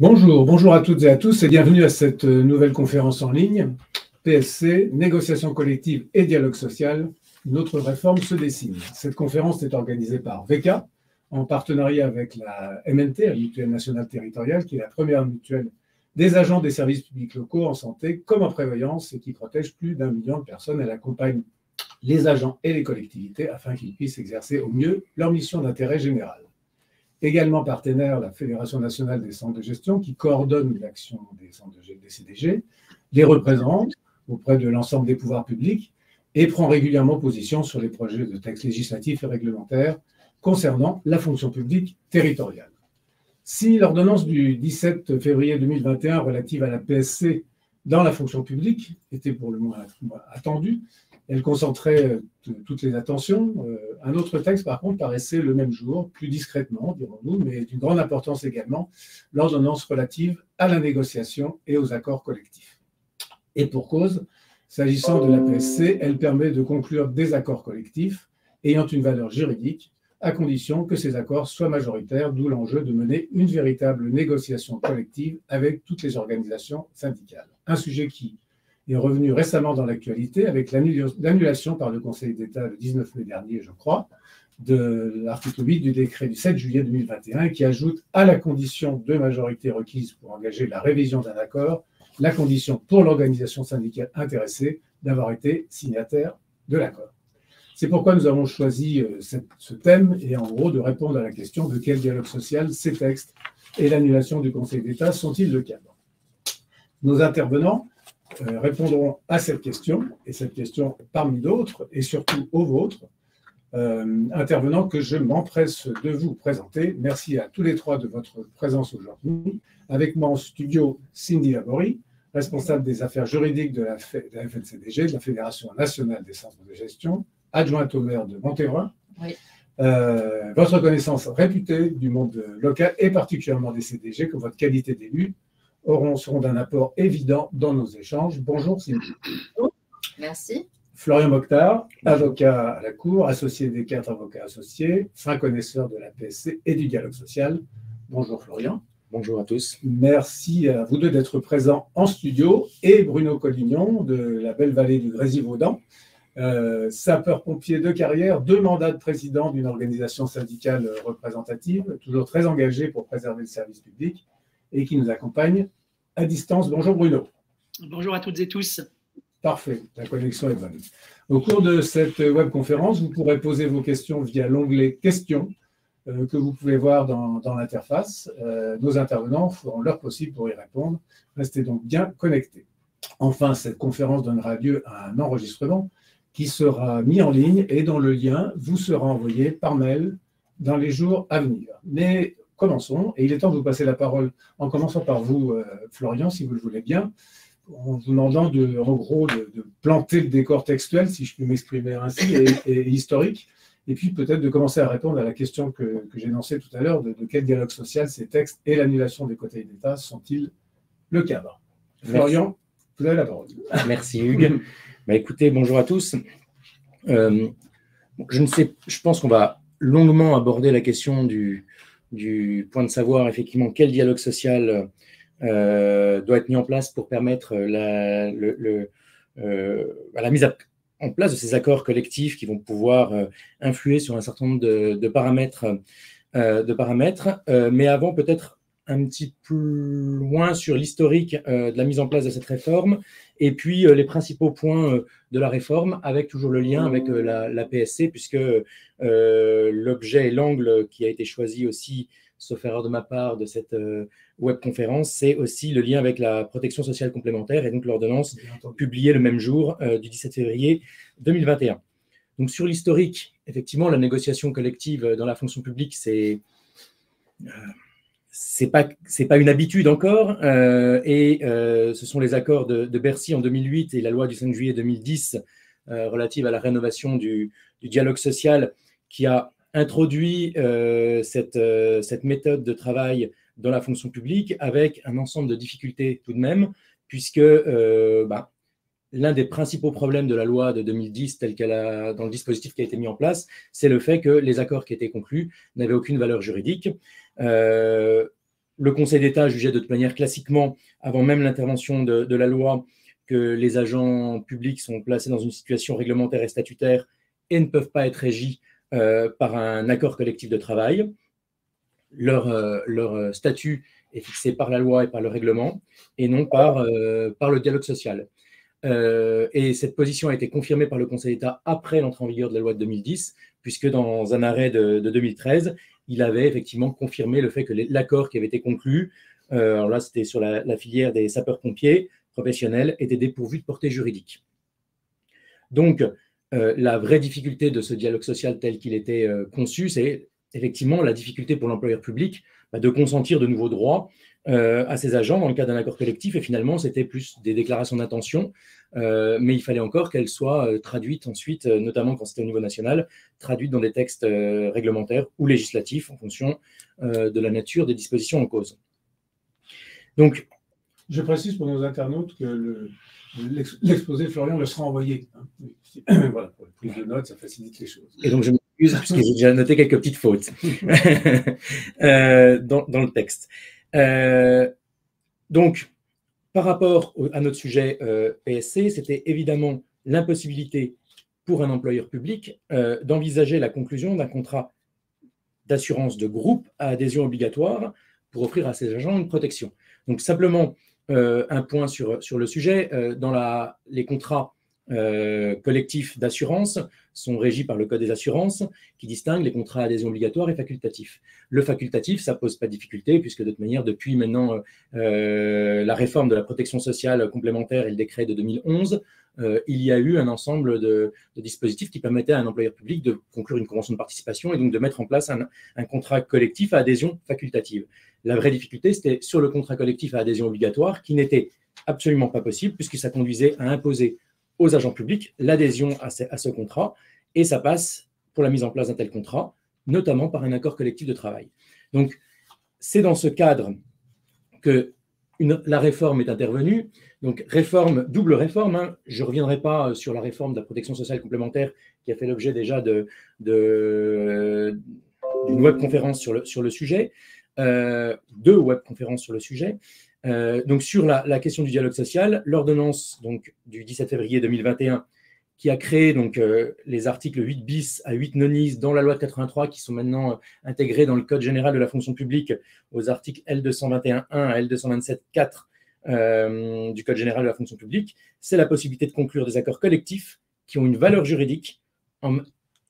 Bonjour à toutes et à tous et bienvenue à cette nouvelle conférence en ligne. PSC, négociation collective et dialogue social, notre réforme se dessine. Cette conférence est organisée par VK en partenariat avec la MNT, la Mutuelle Nationale Territoriale, qui est la première mutuelle des agents des services publics locaux en santé comme en prévoyance et qui protège plus d'1 million de personnes. Elle accompagne les agents et les collectivités afin qu'ils puissent exercer au mieux leur mission d'intérêt général. Également partenaire, la Fédération nationale des centres de gestion qui coordonne l'action des centres des CDG, les représente auprès de l'ensemble des pouvoirs publics et prend régulièrement position sur les projets de textes législatifs et réglementaires concernant la fonction publique territoriale. Si l'ordonnance du 17 février 2021 relative à la PSC dans la fonction publique était pour le moins attendue, elle concentrait toutes les attentions. Un autre texte, par contre, paraissait le même jour, plus discrètement, dirons-nous, mais d'une grande importance également, l'ordonnance relative à la négociation et aux accords collectifs. Et pour cause, s'agissant de la PSC, elle permet de conclure des accords collectifs ayant une valeur juridique, à condition que ces accords soient majoritaires, d'où l'enjeu de mener une véritable négociation collective avec toutes les organisations syndicales. Un sujet qui est revenu récemment dans l'actualité avec l'annulation par le Conseil d'État le 19 mai dernier, je crois, de l'article 8 du décret du 7 juillet 2021 qui ajoute à la condition de majorité requise pour engager la révision d'un accord, la condition pour l'organisation syndicale intéressée d'avoir été signataire de l'accord. C'est pourquoi nous avons choisi ce thème et en gros de répondre à la question de quel dialogue social ces textes et l'annulation du Conseil d'État sont-ils le cadre. Nos intervenants répondront à cette question, et cette question parmi d'autres, et surtout aux vôtres, intervenants que je m'empresse de vous présenter. Merci à tous les trois de votre présence aujourd'hui. Avec moi en studio, Cindy Laborie, responsable des affaires juridiques de la FNCDG, de la Fédération nationale des centres de gestion, adjointe au maire de Montévrun. Oui. Votre connaissance réputée du monde local et particulièrement des CDG, comme votre qualité d'élu, seront d'un apport évident dans nos échanges. Bonjour Cindy. Merci. Florian Mokhtar, avocat à la Cour, associé des 4 avocats associés, fin connaisseur de la PSC et du dialogue social. Bonjour Florian. Bonjour à tous. Merci à vous deux d'être présents en studio et Bruno Collignon de la belle vallée du Grésivaudan, sapeur-pompier de carrière, 2 mandats de président d'une organisation syndicale représentative, toujours très engagé pour préserver le service public et qui nous accompagne à distance. Bonjour Bruno. Bonjour à toutes et tous. Parfait, la connexion est bonne. Au cours de cette webconférence, vous pourrez poser vos questions via l'onglet « Questions » que vous pouvez voir dans l'interface. Nos intervenants feront leur possible pour y répondre. Restez donc bien connectés. Enfin, cette conférence donnera lieu à un enregistrement qui sera mis en ligne et dont le lien vous sera envoyé par mail dans les jours à venir. Mais commençons, et il est temps de vous passer la parole en commençant par vous, Florian, si vous le voulez bien, en vous demandant en gros de planter le décor textuel, si je peux m'exprimer ainsi, et historique, et puis peut-être de commencer à répondre à la question que j'ai énoncée tout à l'heure, de quel dialogue social ces textes et l'annulation des quotas d'État sont-ils le cadre. Florian, vous avez la parole. Merci Hugues. Écoutez, bonjour à tous. Je pense qu'on va longuement aborder la question du point de savoir effectivement quel dialogue social doit être mis en place pour permettre la mise en place de ces accords collectifs qui vont pouvoir influer sur un certain nombre de paramètres. Mais avant, peut-être un petit peu loin sur l'historique de la mise en place de cette réforme et puis les principaux points de la réforme avec toujours le lien avec la PSC puisque l'objet et l'angle qui a été choisi aussi, sauf erreur de ma part, de cette webconférence, c'est aussi le lien avec la protection sociale complémentaire et donc l'ordonnance publiée le même jour du 17 février 2021. Donc sur l'historique, effectivement, la négociation collective dans la fonction publique, c'est pas une habitude encore et ce sont les accords de Bercy en 2008 et la loi du 5 juillet 2010 relative à la rénovation du dialogue social qui a introduit cette méthode de travail dans la fonction publique avec un ensemble de difficultés tout de même, puisque l'un des principaux problèmes de la loi de 2010, telle qu'elle a dans le dispositif qui a été mis en place, c'est le fait que les accords qui étaient conclus n'avaient aucune valeur juridique. le Conseil d'État jugeait de toute manière classiquement, avant même l'intervention de la loi, que les agents publics sont placés dans une situation réglementaire et statutaire et ne peuvent pas être régis par un accord collectif de travail. Leur statut est fixé par la loi et par le règlement, et non par le dialogue social. Et cette position a été confirmée par le Conseil d'État après l'entrée en vigueur de la loi de 2010, puisque dans un arrêt de 2013, il avait effectivement confirmé le fait que l'accord qui avait été conclu, alors là c'était sur la filière des sapeurs-pompiers professionnels, était dépourvu de portée juridique. Donc, la vraie difficulté de ce dialogue social tel qu'il était conçu, c'est effectivement la difficulté pour l'employeur public de consentir de nouveaux droits à ses agents dans le cadre d'un accord collectif. Et finalement, c'était plus des déclarations d'intention, mais il fallait encore qu'elles soient traduites ensuite, notamment quand c'était au niveau national, traduites dans des textes réglementaires ou législatifs en fonction de la nature des dispositions en cause. Donc, je précise pour nos internautes que l'exposé de Florian le sera envoyé. Voilà, pour la prise de notes, ça facilite les choses. Et donc, je m'excuse parce que j'ai déjà noté quelques petites fautes dans le texte. Donc, par rapport à notre sujet PSC, c'était évidemment l'impossibilité pour un employeur public d'envisager la conclusion d'un contrat d'assurance de groupe à adhésion obligatoire pour offrir à ses agents une protection. Donc, simplement, un point sur le sujet. Dans les contrats collectifs d'assurance sont régis par le Code des assurances qui distingue les contrats à adhésion obligatoire et facultatifs. Le facultatif, ça ne pose pas de difficulté puisque de toute manière, depuis maintenant la réforme de la protection sociale complémentaire et le décret de 2011, il y a eu un ensemble de dispositifs qui permettaient à un employeur public de conclure une convention de participation et donc de mettre en place un contrat collectif à adhésion facultative. La vraie difficulté, c'était sur le contrat collectif à adhésion obligatoire qui n'était absolument pas possible puisque ça conduisait à imposer aux agents publics l'adhésion à ce contrat et ça passe pour la mise en place d'un tel contrat, notamment par un accord collectif de travail. Donc, c'est dans ce cadre que la réforme est intervenue. Donc, double réforme. Hein. Je ne reviendrai pas sur la réforme de la protection sociale complémentaire qui a fait l'objet déjà d'une webconférence sur le sujet, 2 webconférences sur le sujet. Donc, sur la question du dialogue social, l'ordonnance du 17 février 2021 qui a créé les articles 8 bis à 8 nonis dans la loi de 83 qui sont maintenant intégrés dans le Code général de la fonction publique aux articles L221.1 à L227.4 du Code général de la fonction publique, c'est la possibilité de conclure des accords collectifs qui ont une valeur juridique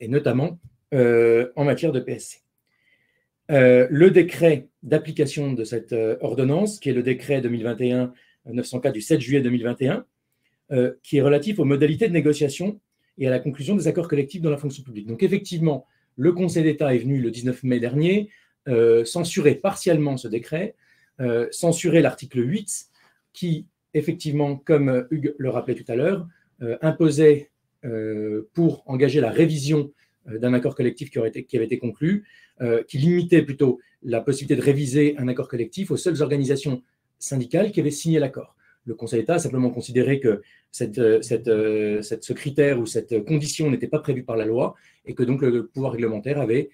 et notamment en matière de PSC. Le décret d'application de cette ordonnance, qui est le décret 2021-904 du 7 juillet 2021, qui est relatif aux modalités de négociation et à la conclusion des accords collectifs dans la fonction publique. Donc effectivement, le Conseil d'État est venu le 19 mai dernier censurer partiellement ce décret, censurer l'article 8 qui, effectivement, comme Hugues le rappelait tout à l'heure, imposait pour engager la révision d'un accord collectif qui avait été conclu, qui limitait plutôt la possibilité de réviser un accord collectif aux seules organisations syndicales qui avaient signé l'accord. Le Conseil d'État a simplement considéré que ce critère ou cette condition n'était pas prévue par la loi et que donc le pouvoir réglementaire avait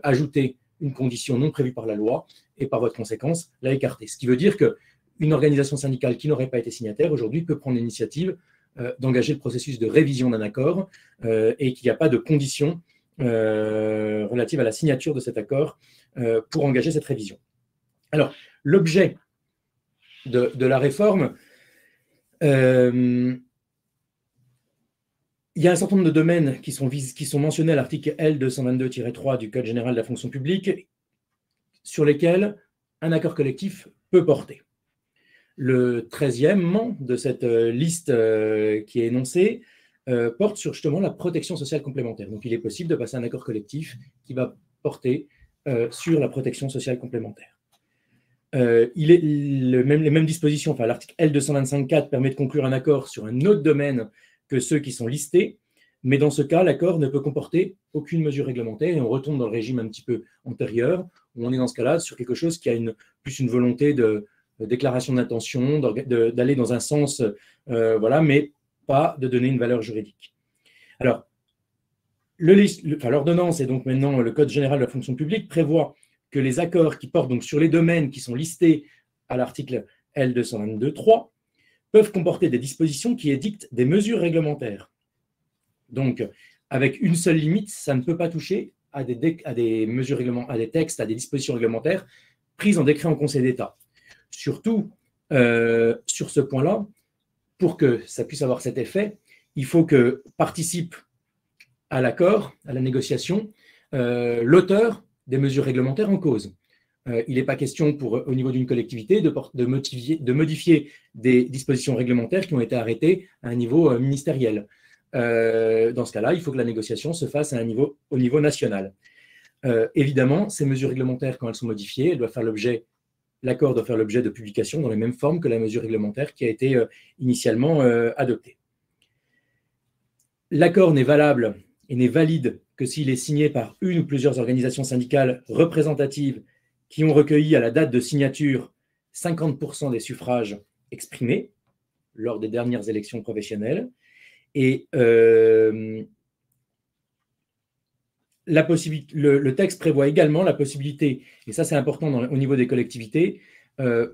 ajouté une condition non prévue par la loi et par voie de conséquence l'a écartée. Ce qui veut dire qu'une organisation syndicale qui n'aurait pas été signataire aujourd'hui peut prendre l'initiative d'engager le processus de révision d'un accord et qu'il n'y a pas de conditions relatives à la signature de cet accord pour engager cette révision. Alors, l'objet de la réforme, il y a un certain nombre de domaines qui sont mentionnés à l'article L222-3 du Code général de la fonction publique sur lesquels un accord collectif peut porter. Le 13e de cette liste qui est énoncée porte sur justement la protection sociale complémentaire. Donc, il est possible de passer un accord collectif qui va porter sur la protection sociale complémentaire. Les mêmes dispositions, enfin l'article L225.4 permet de conclure un accord sur un autre domaine que ceux qui sont listés, mais dans ce cas, l'accord ne peut comporter aucune mesure réglementaire et on retombe dans le régime un petit peu antérieur, où on est dans ce cas-là sur quelque chose qui a plus une volonté de déclaration d'intention, d'aller dans un sens, voilà, mais pas de donner une valeur juridique. Alors, l'ordonnance et donc maintenant le Code général de la fonction publique prévoit que les accords qui portent donc sur les domaines qui sont listés à l'article L222.3 peuvent comporter des dispositions qui édictent des mesures réglementaires. Donc, avec une seule limite, ça ne peut pas toucher à des mesures réglementaires, à des textes, à des dispositions réglementaires prises en décret en Conseil d'État. Surtout, sur ce point-là, pour que ça puisse avoir cet effet, il faut que participe à l'accord, à la négociation, l'auteur des mesures réglementaires en cause. Il n'est pas question au niveau d'une collectivité de modifier des dispositions réglementaires qui ont été arrêtées à un niveau ministériel. Dans ce cas-là, il faut que la négociation se fasse au niveau national. Évidemment, ces mesures réglementaires, quand elles sont modifiées, l'accord doit faire l'objet de publication dans les mêmes formes que la mesure réglementaire qui a été initialement adoptée. L'accord n'est valable et n'est valide que s'il est signé par une ou plusieurs organisations syndicales représentatives qui ont recueilli à la date de signature 50% des suffrages exprimés lors des dernières élections professionnelles. Et le texte prévoit également la possibilité, et ça c'est important au niveau des collectivités,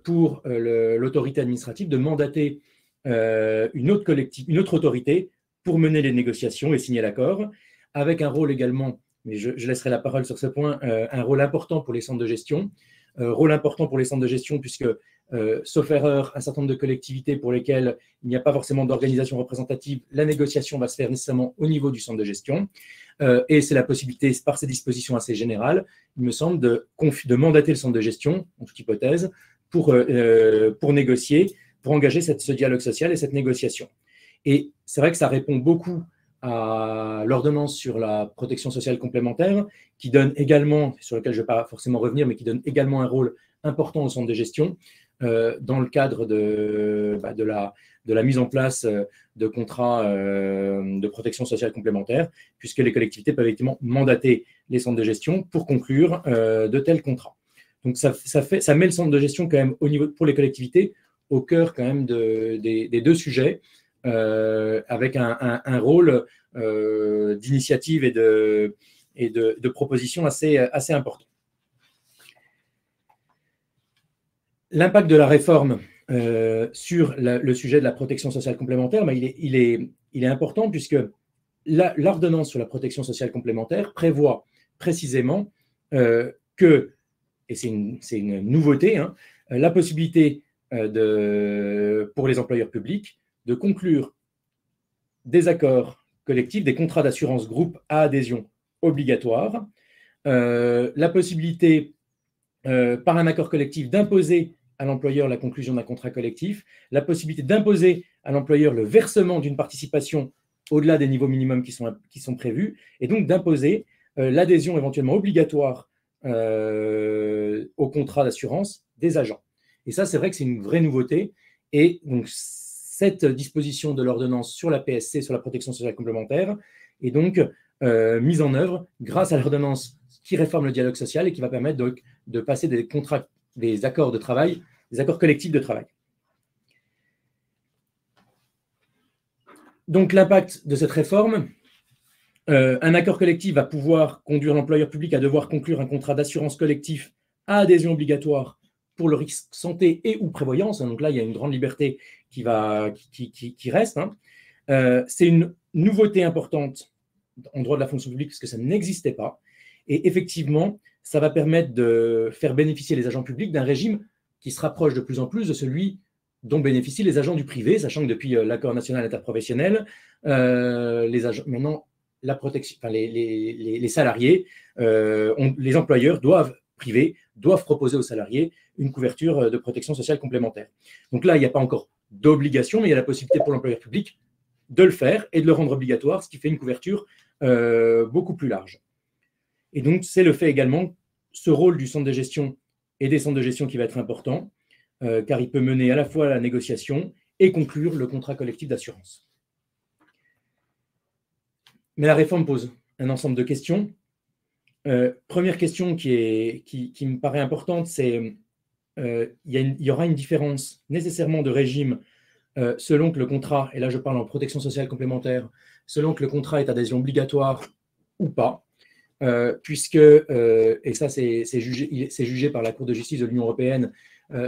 pour l'autorité administrative de mandater une autre autorité pour mener les négociations et signer l'accord, avec un rôle également, mais je laisserai la parole sur ce point, un rôle important pour les centres de gestion. Puisque, sauf erreur, un certain nombre de collectivités pour lesquelles il n'y a pas forcément d'organisation représentative, la négociation va se faire nécessairement au niveau du centre de gestion. Et c'est la possibilité, par ces dispositions assez générales, il me semble, de mandater le centre de gestion, en toute hypothèse, pour négocier, pour engager ce dialogue social et cette négociation. Et c'est vrai que ça répond beaucoup à l'ordonnance sur la protection sociale complémentaire, qui donne également, sur lequel je ne vais pas forcément revenir, mais qui donne également un rôle important au centre de gestion dans le cadre de la mise en place de contrats de protection sociale complémentaire, puisque les collectivités peuvent effectivement mandater les centres de gestion pour conclure de tels contrats. Donc ça met le centre de gestion quand même pour les collectivités au cœur quand même des deux sujets, avec un rôle d'initiative et de proposition assez important. L'impact de la réforme sur le sujet de la protection sociale complémentaire, il est important, puisque l'ordonnance sur la protection sociale complémentaire prévoit précisément que, et c'est une nouveauté, la possibilité pour les employeurs publics de conclure des accords collectifs, des contrats d'assurance groupe à adhésion obligatoire, la possibilité par un accord collectif d'imposer à l'employeur la conclusion d'un contrat collectif, la possibilité d'imposer à l'employeur le versement d'une participation au-delà des niveaux minimums qui sont prévus, et donc d'imposer l'adhésion éventuellement obligatoire au contrat d'assurance des agents. Et ça, c'est vrai que c'est une vraie nouveauté. Et donc, cette disposition de l'ordonnance sur la PSC, sur la protection sociale complémentaire, est donc mise en œuvre grâce à l'ordonnance qui réforme le dialogue social et qui va permettre donc de passer des accords de travail, des accords collectifs de travail. Donc, l'impact de cette réforme, un accord collectif va pouvoir conduire l'employeur public à devoir conclure un contrat d'assurance collectif à adhésion obligatoire pour le risque santé et ou prévoyance. Donc là, il y a une grande liberté qui reste. C'est une nouveauté importante en droit de la fonction publique, parce que ça n'existait pas. Et effectivement, ça va permettre de faire bénéficier les agents publics d'un régime qui se rapproche de plus en plus de celui dont bénéficient les agents du privé, sachant que depuis l'accord national interprofessionnel, maintenant, les salariés, les employeurs privés doivent proposer aux salariés une couverture de protection sociale complémentaire. Donc là, il n'y a pas encore d'obligation, mais il y a la possibilité pour l'employeur public de le faire et de le rendre obligatoire, ce qui fait une couverture beaucoup plus large. Et donc, c'est le fait également, ce rôle du centre de gestion et des centres de gestion qui va être important, car il peut mener à la fois la négociation et conclure le contrat collectif d'assurance. Mais la réforme pose un ensemble de questions. Première question qui me paraît importante, c'est il y aura une différence nécessairement de régime selon que le contrat, et là je parle en protection sociale complémentaire, selon que le contrat est adhésion obligatoire ou pas. puisque, et ça c'est jugé par la Cour de justice de l'Union européenne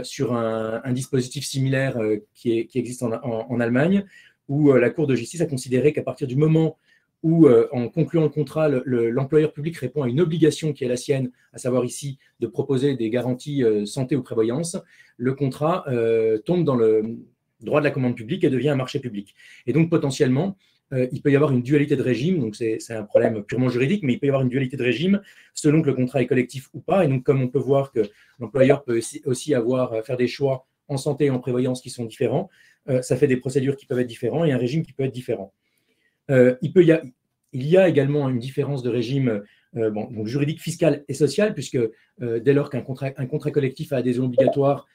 sur un dispositif similaire qui existe en Allemagne, où la Cour de justice a considéré qu'à partir du moment où, en concluant le contrat, l'employeur public répond à une obligation qui est la sienne, à savoir ici de proposer des garanties santé ou prévoyance, le contrat tombe dans le droit de la commande publique et devient un marché public. Et donc, potentiellement, il peut y avoir une dualité de régime, donc c'est un problème purement juridique, mais il peut y avoir une dualité de régime selon que le contrat est collectif ou pas. Et donc, comme on peut voir que l'employeur peut aussi faire des choix en santé et en prévoyance qui sont différents, ça fait des procédures qui peuvent être différentes et un régime qui peut être différent. Il y a également une différence de régime donc juridique, fiscal et social, puisque dès lors qu'un contrat collectif à adhésion obligatoire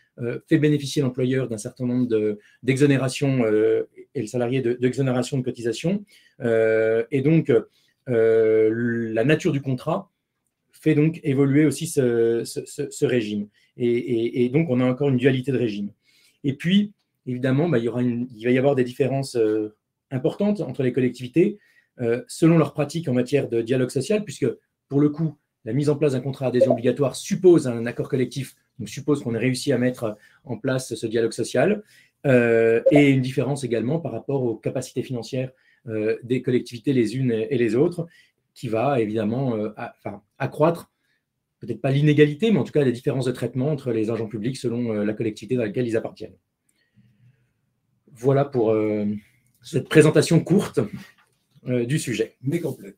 fait bénéficier l'employeur d'un certain nombre d'exonérations et le salarié d'exonérations de cotisations. Et donc, la nature du contrat fait donc évoluer aussi ce régime. Et donc, on a encore une dualité de régime. Et puis, évidemment, il va y avoir des différences importantes entre les collectivités selon leurs pratiques en matière de dialogue social, puisque, pour le coup, la mise en place d'un contrat d'adhésion obligatoire suppose un accord collectif, donc suppose qu'on ait réussi à mettre en place ce dialogue social, et une différence également par rapport aux capacités financières des collectivités les unes et les autres, qui va évidemment accroître, peut-être pas l'inégalité, mais en tout cas les différences de traitement entre les agents publics selon la collectivité dans laquelle ils appartiennent. Voilà pour cette présentation courte du sujet. Mais complète.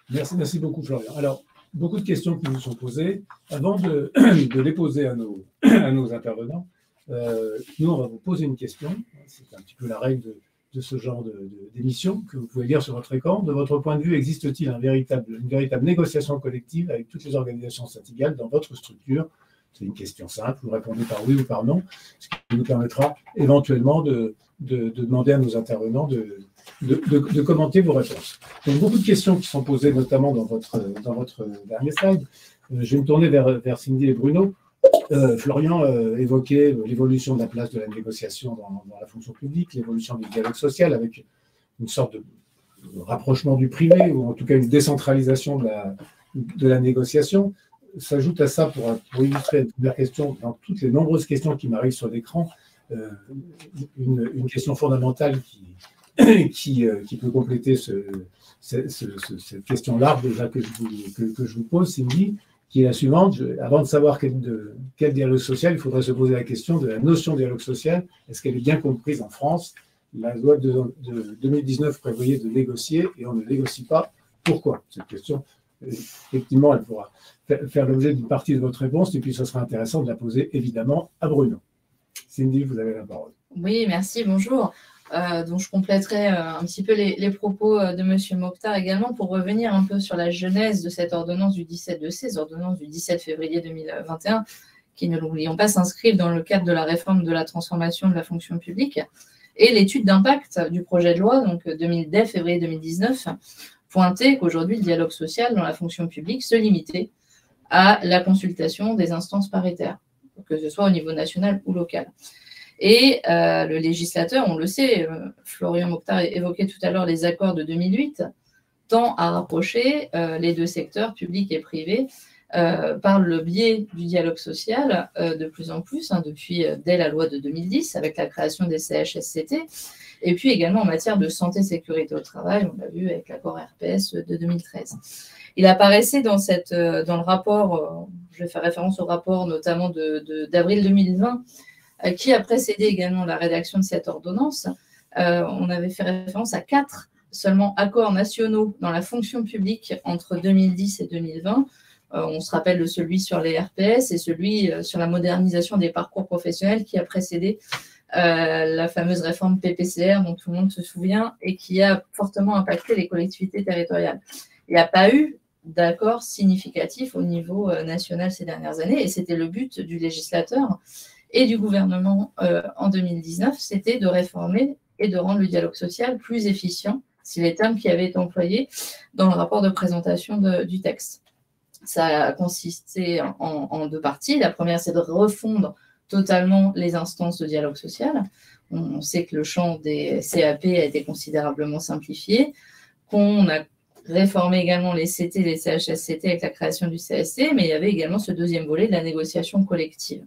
Merci beaucoup, Florian. Alors, beaucoup de questions qui nous sont posées. Avant de les poser à nos intervenants, nous, on va vous poser une question. C'est un petit peu la règle de ce genre d'émission que vous pouvez lire sur votre écran. De votre point de vue, existe-t-il une véritable négociation collective avec toutes les organisations syndicales dans votre structure? C'est une question simple. Vous répondez par oui ou par non, ce qui nous permettra éventuellement de demander à nos intervenants de commenter vos réponses. Donc, beaucoup de questions qui sont posées, notamment dans votre dernier slide. Je vais me tourner vers Cindy et Bruno. Florian évoquait l'évolution de la place de la négociation dans la fonction publique, l'évolution du dialogue social avec une sorte de rapprochement du privé, ou en tout cas une décentralisation de la négociation. S'ajoute à ça, pour illustrer la première question, dans toutes les nombreuses questions qui m'arrivent sur l'écran, une question fondamentale qui peut compléter cette question large déjà que je vous pose, Cindy, qui est la suivante. Avant de savoir quel dialogue social, il faudrait se poser la question de la notion de dialogue social. Est-ce qu'elle est bien comprise en France? La loi de 2019 prévoyait de négocier et on ne négocie pas. Pourquoi? Cette question, effectivement, elle pourra faire l'objet d'une partie de votre réponse et puis ce sera intéressant de la poser évidemment à Bruno. Cindy, vous avez la parole. Oui, merci, bonjour. Donc, je compléterai un petit peu les propos de M. Mokhtar également pour revenir un peu sur la genèse de cette ordonnance du 17 ordonnance du 17 février 2021, qui, ne l'oublions pas, s'inscrivent dans le cadre de la réforme de la transformation de la fonction publique. Et l'étude d'impact du projet de loi, donc dès février 2019, pointait qu'aujourd'hui, le dialogue social dans la fonction publique se limitait à la consultation des instances paritaires, que ce soit au niveau national ou local. Et le législateur, on le sait, Florian Mokhtar évoquait tout à l'heure les accords de 2008, tend à rapprocher les deux secteurs, public et privé, par le biais du dialogue social de plus en plus, dès la loi de 2010, avec la création des CHSCT, et puis également en matière de santé sécurité au travail, on l'a vu avec l'accord RPS de 2013. Il apparaissait dans le rapport, je vais faire référence au rapport notamment d'avril 2020, qui a précédé également la rédaction de cette ordonnance. On avait fait référence à 4 seulement accords nationaux dans la fonction publique entre 2010 et 2020. On se rappelle de celui sur les RPS et celui sur la modernisation des parcours professionnels qui a précédé la fameuse réforme PPCR dont tout le monde se souvient et qui a fortement impacté les collectivités territoriales. Il n'y a pas eu d'accord significatif au niveau national ces dernières années et c'était le but du législateur et du gouvernement en 2019, c'était de réformer et de rendre le dialogue social plus efficient, c'est les termes qui avaient été employés dans le rapport de présentation du texte. Ça a consisté en 2 parties. La première, c'est de refondre totalement les instances de dialogue social. On sait que le champ des CAP a été considérablement simplifié, qu'on a réformer également les CT, les CHSCT avec la création du CSC, mais il y avait également ce deuxième volet de la négociation collective.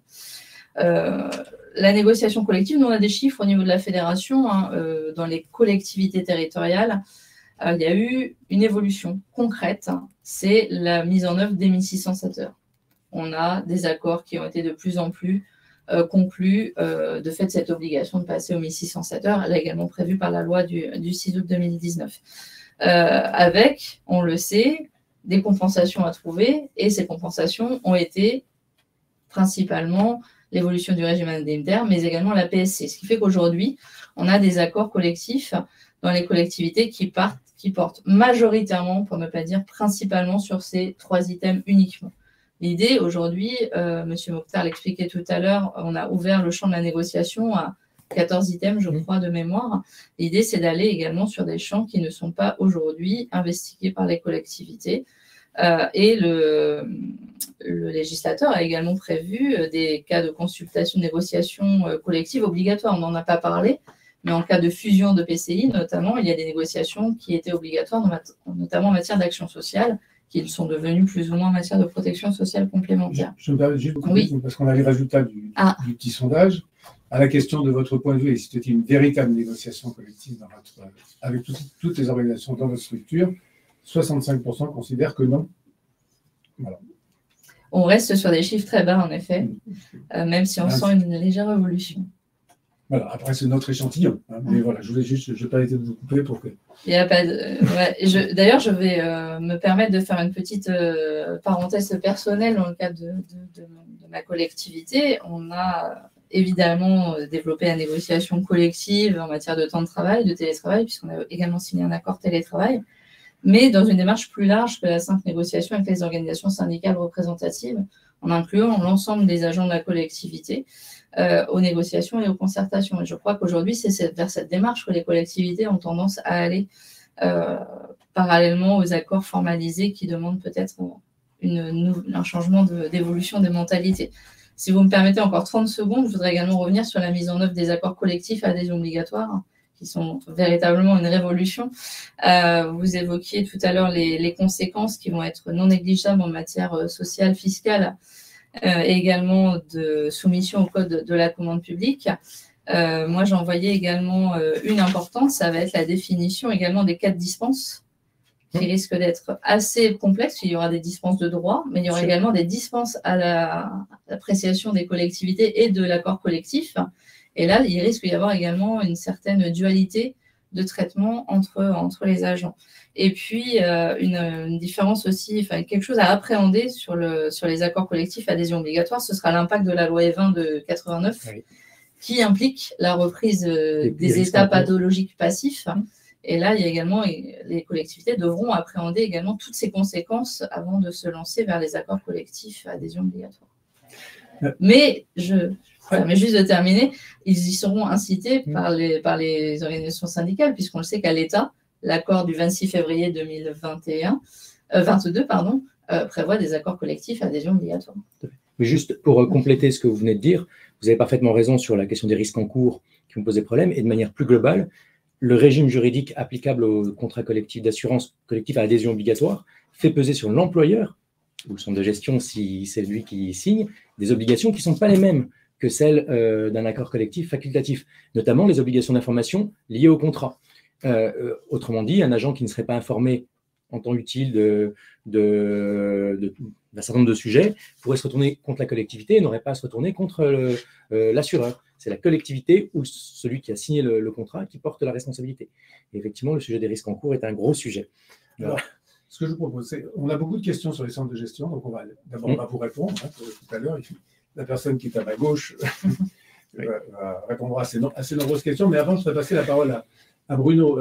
La négociation collective, nous on a des chiffres au niveau de la fédération, hein, dans les collectivités territoriales, il y a eu une évolution concrète, hein, c'est la mise en œuvre des 1607 heures. On a des accords qui ont été de plus en plus conclus de fait de cette obligation de passer aux 1607 heures, elle est également prévue par la loi du 6 août 2019. Avec, on le sait, des compensations à trouver, et ces compensations ont été principalement l'évolution du régime indemnitaire, mais également la PSC. Ce qui fait qu'aujourd'hui, on a des accords collectifs dans les collectivités qui portent majoritairement, pour ne pas dire principalement, sur ces 3 items uniquement. L'idée, aujourd'hui, M. Mokhtar l'expliquait tout à l'heure, on a ouvert le champ de la négociation à 14 items, je crois, de mémoire. L'idée, c'est d'aller également sur des champs qui ne sont pas aujourd'hui investigués par les collectivités. Et le législateur a également prévu des cas de consultation, de négociation collective obligatoires. On n'en a pas parlé, mais en cas de fusion de PCI, notamment, il y a des négociations qui étaient obligatoires, notamment en matière d'action sociale, qui sont devenues plus ou moins en matière de protection sociale complémentaire. Je me permets juste, parce qu'on a les résultats du petit sondage. À la question de votre point de vue, et si c'était une véritable négociation collective avec toutes les organisations dans votre structure, 65% considèrent que non. Voilà. On reste sur des chiffres très bas, en effet, même si on sent une légère évolution. Voilà, après, c'est notre échantillon. Hein, mais voilà, je voulais juste, je n'ai pas été de vous couper pour que... Il n'y a pas de... D'ailleurs, je vais me permettre de faire une petite parenthèse personnelle dans le cadre de ma collectivité. On a évidemment développé la négociation collective en matière de temps de travail, de télétravail, puisqu'on a également signé un accord télétravail, mais dans une démarche plus large que la simple négociation avec les organisations syndicales représentatives, en incluant l'ensemble des agents de la collectivité aux négociations et aux concertations. Et je crois qu'aujourd'hui, c'est vers cette démarche que les collectivités ont tendance à aller parallèlement aux accords formalisés qui demandent peut-être un changement d'évolution des mentalités. Si vous me permettez encore 30 secondes, je voudrais également revenir sur la mise en œuvre des accords collectifs à adhésion obligatoire, qui sont véritablement une révolution. Vous évoquiez tout à l'heure les conséquences qui vont être non négligeables en matière sociale, fiscale, et également de soumission au code de la commande publique. Moi, j'en voyais également une importante, ça va être la définition également des cas de dispense, qui risquent d'être assez complexes. Il y aura des dispenses de droit, mais il y aura également des dispenses à l'appréciation des collectivités et de l'accord collectif. Et là, il risque d'y avoir également une certaine dualité de traitement entre les agents. Et puis, une différence aussi, enfin, quelque chose à appréhender sur les accords collectifs adhésion obligatoire, ce sera l'impact de la loi E20 de 89, qui implique la reprise des états pathologiques passifs. Et là, il y a également, les collectivités devront appréhender également toutes ces conséquences avant de se lancer vers les accords collectifs adhésion obligatoire. Mais mais juste de terminer, ils y seront incités par les organisations syndicales, puisqu'on le sait qu'à l'État, l'accord du 26 février 2022 prévoit des accords collectifs adhésion obligatoire. Mais juste pour compléter ce que vous venez de dire, vous avez parfaitement raison sur la question des risques en cours qui vont poser problème, et de manière plus globale, le régime juridique applicable au contrat collectif d'assurance collectif à adhésion obligatoire fait peser sur l'employeur, ou le centre de gestion si c'est lui qui signe, des obligations qui ne sont pas les mêmes que celles d'un accord collectif facultatif, notamment les obligations d'information liées au contrat. Autrement dit, un agent qui ne serait pas informé en temps utile d'un certain nombre de sujets pourrait se retourner contre la collectivité et n'aurait pas à se retourner contre l'assureur. C'est la collectivité ou celui qui a signé le contrat qui porte la responsabilité. Et effectivement, le sujet des risques en cours est un gros sujet. Alors, ce que je vous propose, c'est on a beaucoup de questions sur les centres de gestion, donc on va vous répondre. Hein, tout à l'heure, la personne qui est à ma gauche va répondre à ces nombreuses questions. Mais avant, je vais passer la parole à Bruno,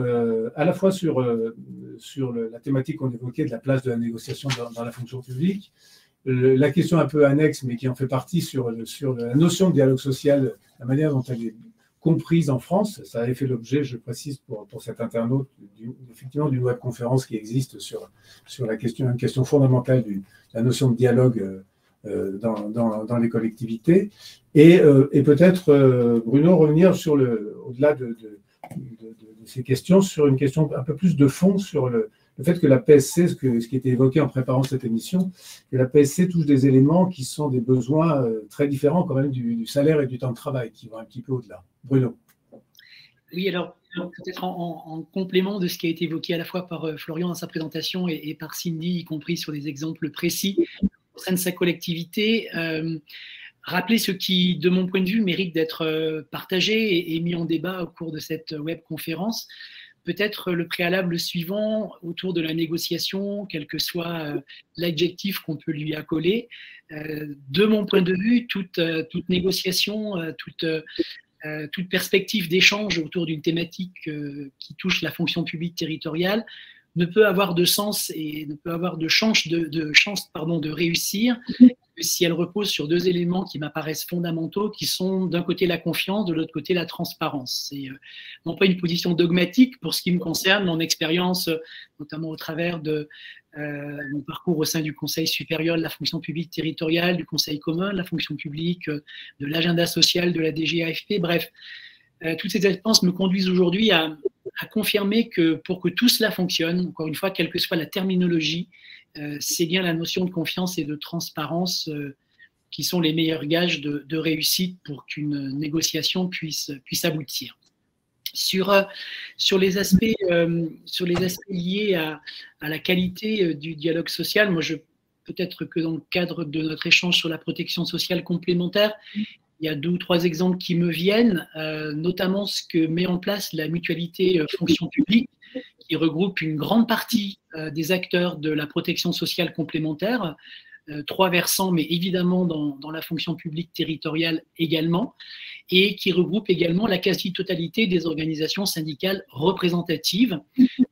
à la fois sur la thématique qu'on évoquait de la place de la négociation dans la fonction publique, la question un peu annexe, mais qui en fait partie sur la notion de dialogue social, la manière dont elle est comprise en France. Ça avait fait l'objet, je précise pour cet internaute, effectivement d'une webconférence qui existe sur une question fondamentale de la notion de dialogue dans les collectivités. Et peut-être, Bruno, revenir au-delà de ces questions, sur une question un peu plus de fond sur le fait que la PSC, ce qui était évoqué en préparant cette émission, que la PSC touche des éléments qui sont des besoins très différents quand même du salaire et du temps de travail, qui vont un petit peu au-delà. Bruno. Oui, alors peut-être en complément de ce qui a été évoqué à la fois par Florian dans sa présentation et par Cindy, y compris sur des exemples précis au sein de sa collectivité, rappeler ce qui, de mon point de vue, mérite d'être partagé et mis en débat au cours de cette webconférence. Peut-être le préalable suivant autour de la négociation, quel que soit l'adjectif qu'on peut lui accoler. De mon point de vue, toute négociation, toute perspective d'échange autour d'une thématique qui touche la fonction publique territoriale ne peut avoir de sens et ne peut avoir de chance de réussir que si elle repose sur deux éléments qui m'apparaissent fondamentaux, qui sont d'un côté la confiance, de l'autre côté la transparence. C'est non pas une position dogmatique pour ce qui me concerne, mon expérience, notamment au travers de mon parcours au sein du Conseil supérieur de la fonction publique territoriale, du Conseil commun de la fonction publique, de l'agenda social de la DGAFP, bref. Toutes ces expériences me conduisent aujourd'hui à confirmer que pour que tout cela fonctionne, encore une fois, quelle que soit la terminologie, c'est bien la notion de confiance et de transparence qui sont les meilleurs gages de réussite pour qu'une négociation puisse aboutir. Sur les aspects liés à la qualité du dialogue social, moi, peut-être que dans le cadre de notre échange sur la protection sociale complémentaire, il y a 2 ou 3 exemples qui me viennent, notamment ce que met en place la mutualité fonction publique, qui regroupe une grande partie des acteurs de la protection sociale complémentaire, 3 versants, mais évidemment dans la fonction publique territoriale également, et qui regroupe également la quasi-totalité des organisations syndicales représentatives.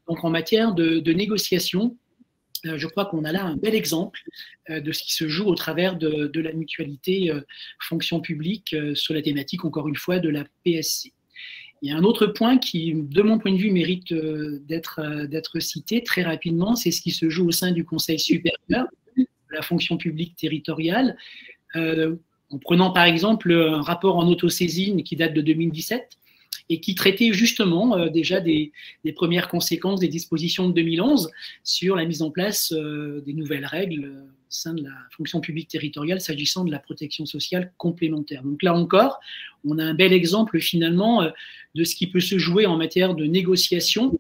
Donc en matière de négociation, je crois qu'on a là un bel exemple de ce qui se joue au travers de la mutualité fonction publique sur la thématique, encore une fois, de la PSC. Il y a un autre point qui, de mon point de vue, mérite d'être cité très rapidement, c'est ce qui se joue au sein du Conseil supérieur de la fonction publique territoriale. En prenant par exemple un rapport en autosaisine qui date de 2017, et qui traitait justement déjà des premières conséquences des dispositions de 2011 sur la mise en place des nouvelles règles au sein de la fonction publique territoriale s'agissant de la protection sociale complémentaire. Donc là encore, on a un bel exemple finalement de ce qui peut se jouer en matière de négociation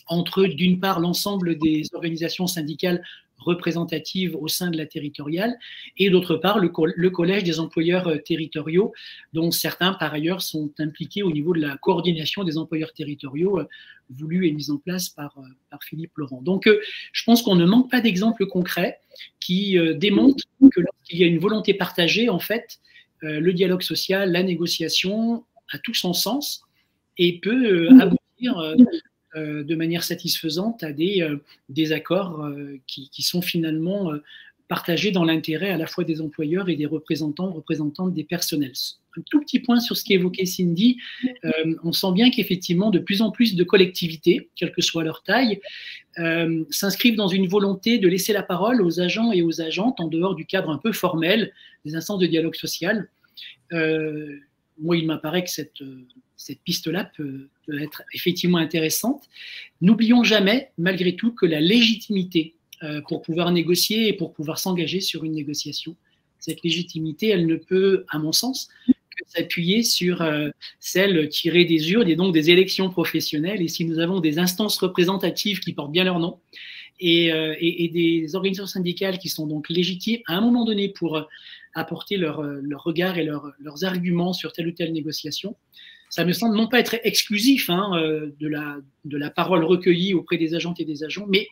entre, d'une part, l'ensemble des organisations syndicales représentatives au sein de la territoriale, et d'autre part, le collège des employeurs territoriaux, dont certains, par ailleurs, sont impliqués au niveau de la coordination des employeurs territoriaux voulue et mise en place par Philippe Laurent. Donc, je pense qu'on ne manque pas d'exemples concrets qui démontrent que lorsqu'il y a une volonté partagée, en fait, le dialogue social, la négociation a tout son sens et peut aboutir de manière satisfaisante à des accords qui sont finalement partagés dans l'intérêt à la fois des employeurs et des représentantes des personnels. Un tout petit point sur ce qu'évoquait Cindy, on sent bien qu'effectivement de plus en plus de collectivités, quelle que soit leur taille, s'inscrivent dans une volonté de laisser la parole aux agents et aux agentes en dehors du cadre un peu formel des instances de dialogue social. Moi, il m'apparaît que cette piste-là peut être effectivement intéressante. N'oublions jamais, malgré tout, que la légitimité pour pouvoir négocier et pour pouvoir s'engager sur une négociation, cette légitimité, elle ne peut, à mon sens, que s'appuyer sur celle tirée des urnes et donc des élections professionnelles. Et si nous avons des instances représentatives qui portent bien leur nom et des organisations syndicales qui sont donc légitimes à un moment donné pour apporter leur regard et leurs arguments sur telle ou telle négociation, ça me semble non pas être exclusif de la parole recueillie auprès des agentes et des agents, mais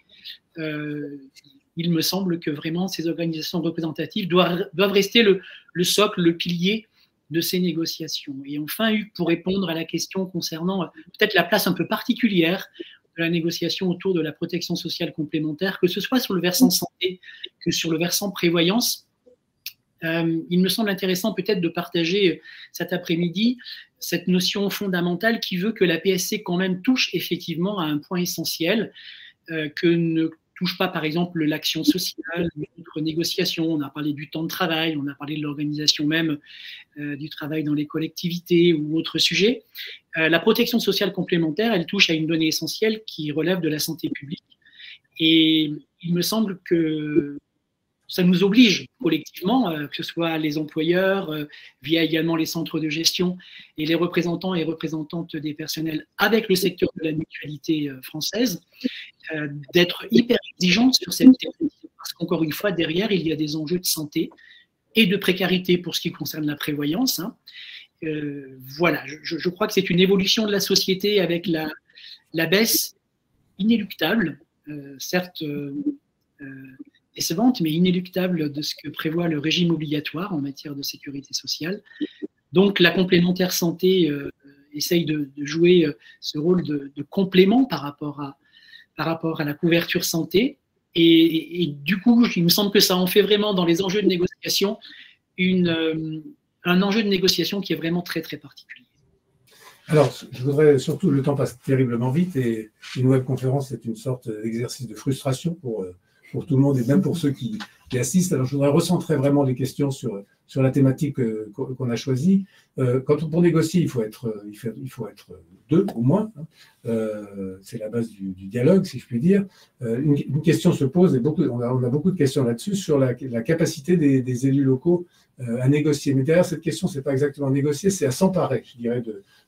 il me semble que vraiment ces organisations représentatives doivent rester le socle, le pilier de ces négociations. Et enfin, pour répondre à la question concernant peut-être la place un peu particulière de la négociation autour de la protection sociale complémentaire, que ce soit sur le versant santé que sur le versant prévoyance, il me semble intéressant peut-être de partager cet après-midi cette notion fondamentale qui veut que la PSC quand même touche effectivement à un point essentiel que ne touche pas par exemple l'action sociale, d'autres négociations. On a parlé du temps de travail, on a parlé de l'organisation même du travail dans les collectivités ou autres sujets. La protection sociale complémentaire, elle touche à une donnée essentielle qui relève de la santé publique. Et il me semble que ça nous oblige collectivement, que ce soit les employeurs, via également les centres de gestion et les représentants et représentantes des personnels avec le secteur de la mutualité française, d'être hyper exigeants sur cette thématique. Parce qu'encore une fois, derrière, il y a des enjeux de santé et de précarité pour ce qui concerne la prévoyance. Voilà, je crois que c'est une évolution de la société avec la baisse inéluctable, certes décevante, mais inéluctable de ce que prévoit le régime obligatoire en matière de sécurité sociale. Donc la complémentaire santé essaye de jouer ce rôle de complément par rapport à la couverture santé. Et du coup, il me semble que ça en fait vraiment, dans les enjeux de négociation, un enjeu de négociation qui est vraiment très, très particulier. Alors, je voudrais surtout, le temps passe terriblement vite et une webconférence est une sorte d'exercice de frustration pour tout le monde et même pour ceux qui assistent. Alors, je voudrais recentrer vraiment les questions sur la thématique qu'on a choisie. Pour négocier, il faut être deux au moins. C'est la base du dialogue, si je puis dire. Une question se pose, et on a beaucoup de questions là-dessus, sur la capacité des élus locaux à négocier. Mais derrière cette question, ce n'est pas exactement négocier, c'est à s'emparer, je dirais,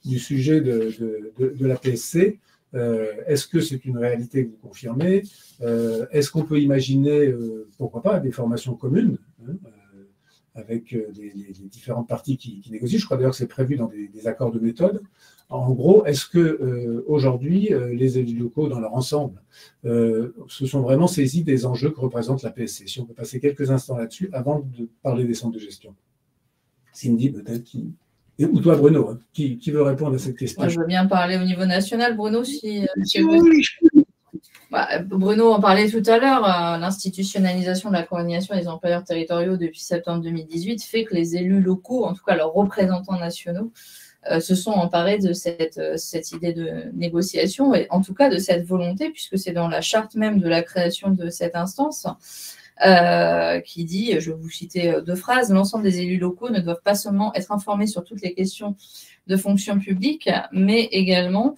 du sujet de la PSC. Est-ce que c'est une réalité que vous confirmez? Est-ce qu'on peut imaginer, pourquoi pas, des formations communes avec les différentes parties qui négocient? Je crois d'ailleurs que c'est prévu dans des accords de méthode. En gros, est-ce que aujourd'hui, les élus locaux, dans leur ensemble, se sont vraiment saisis des enjeux que représente la PSC? Si on peut passer quelques instants là-dessus avant de parler des centres de gestion. Cindy, peut-être, ou toi, Bruno, hein, qui veut répondre à cette question? Moi, je veux bien parler au niveau national, Bruno, si oui. Bruno en parlait tout à l'heure, l'institutionnalisation de la coordination des employeurs territoriaux depuis septembre 2018 fait que les élus locaux, en tout cas leurs représentants nationaux, se sont emparés de cette idée de négociation et en tout cas de cette volonté, puisque c'est dans la charte même de la création de cette instance qui dit, je vais vous citer deux phrases, l'ensemble des élus locaux ne doivent pas seulement être informés sur toutes les questions de fonction publique, mais également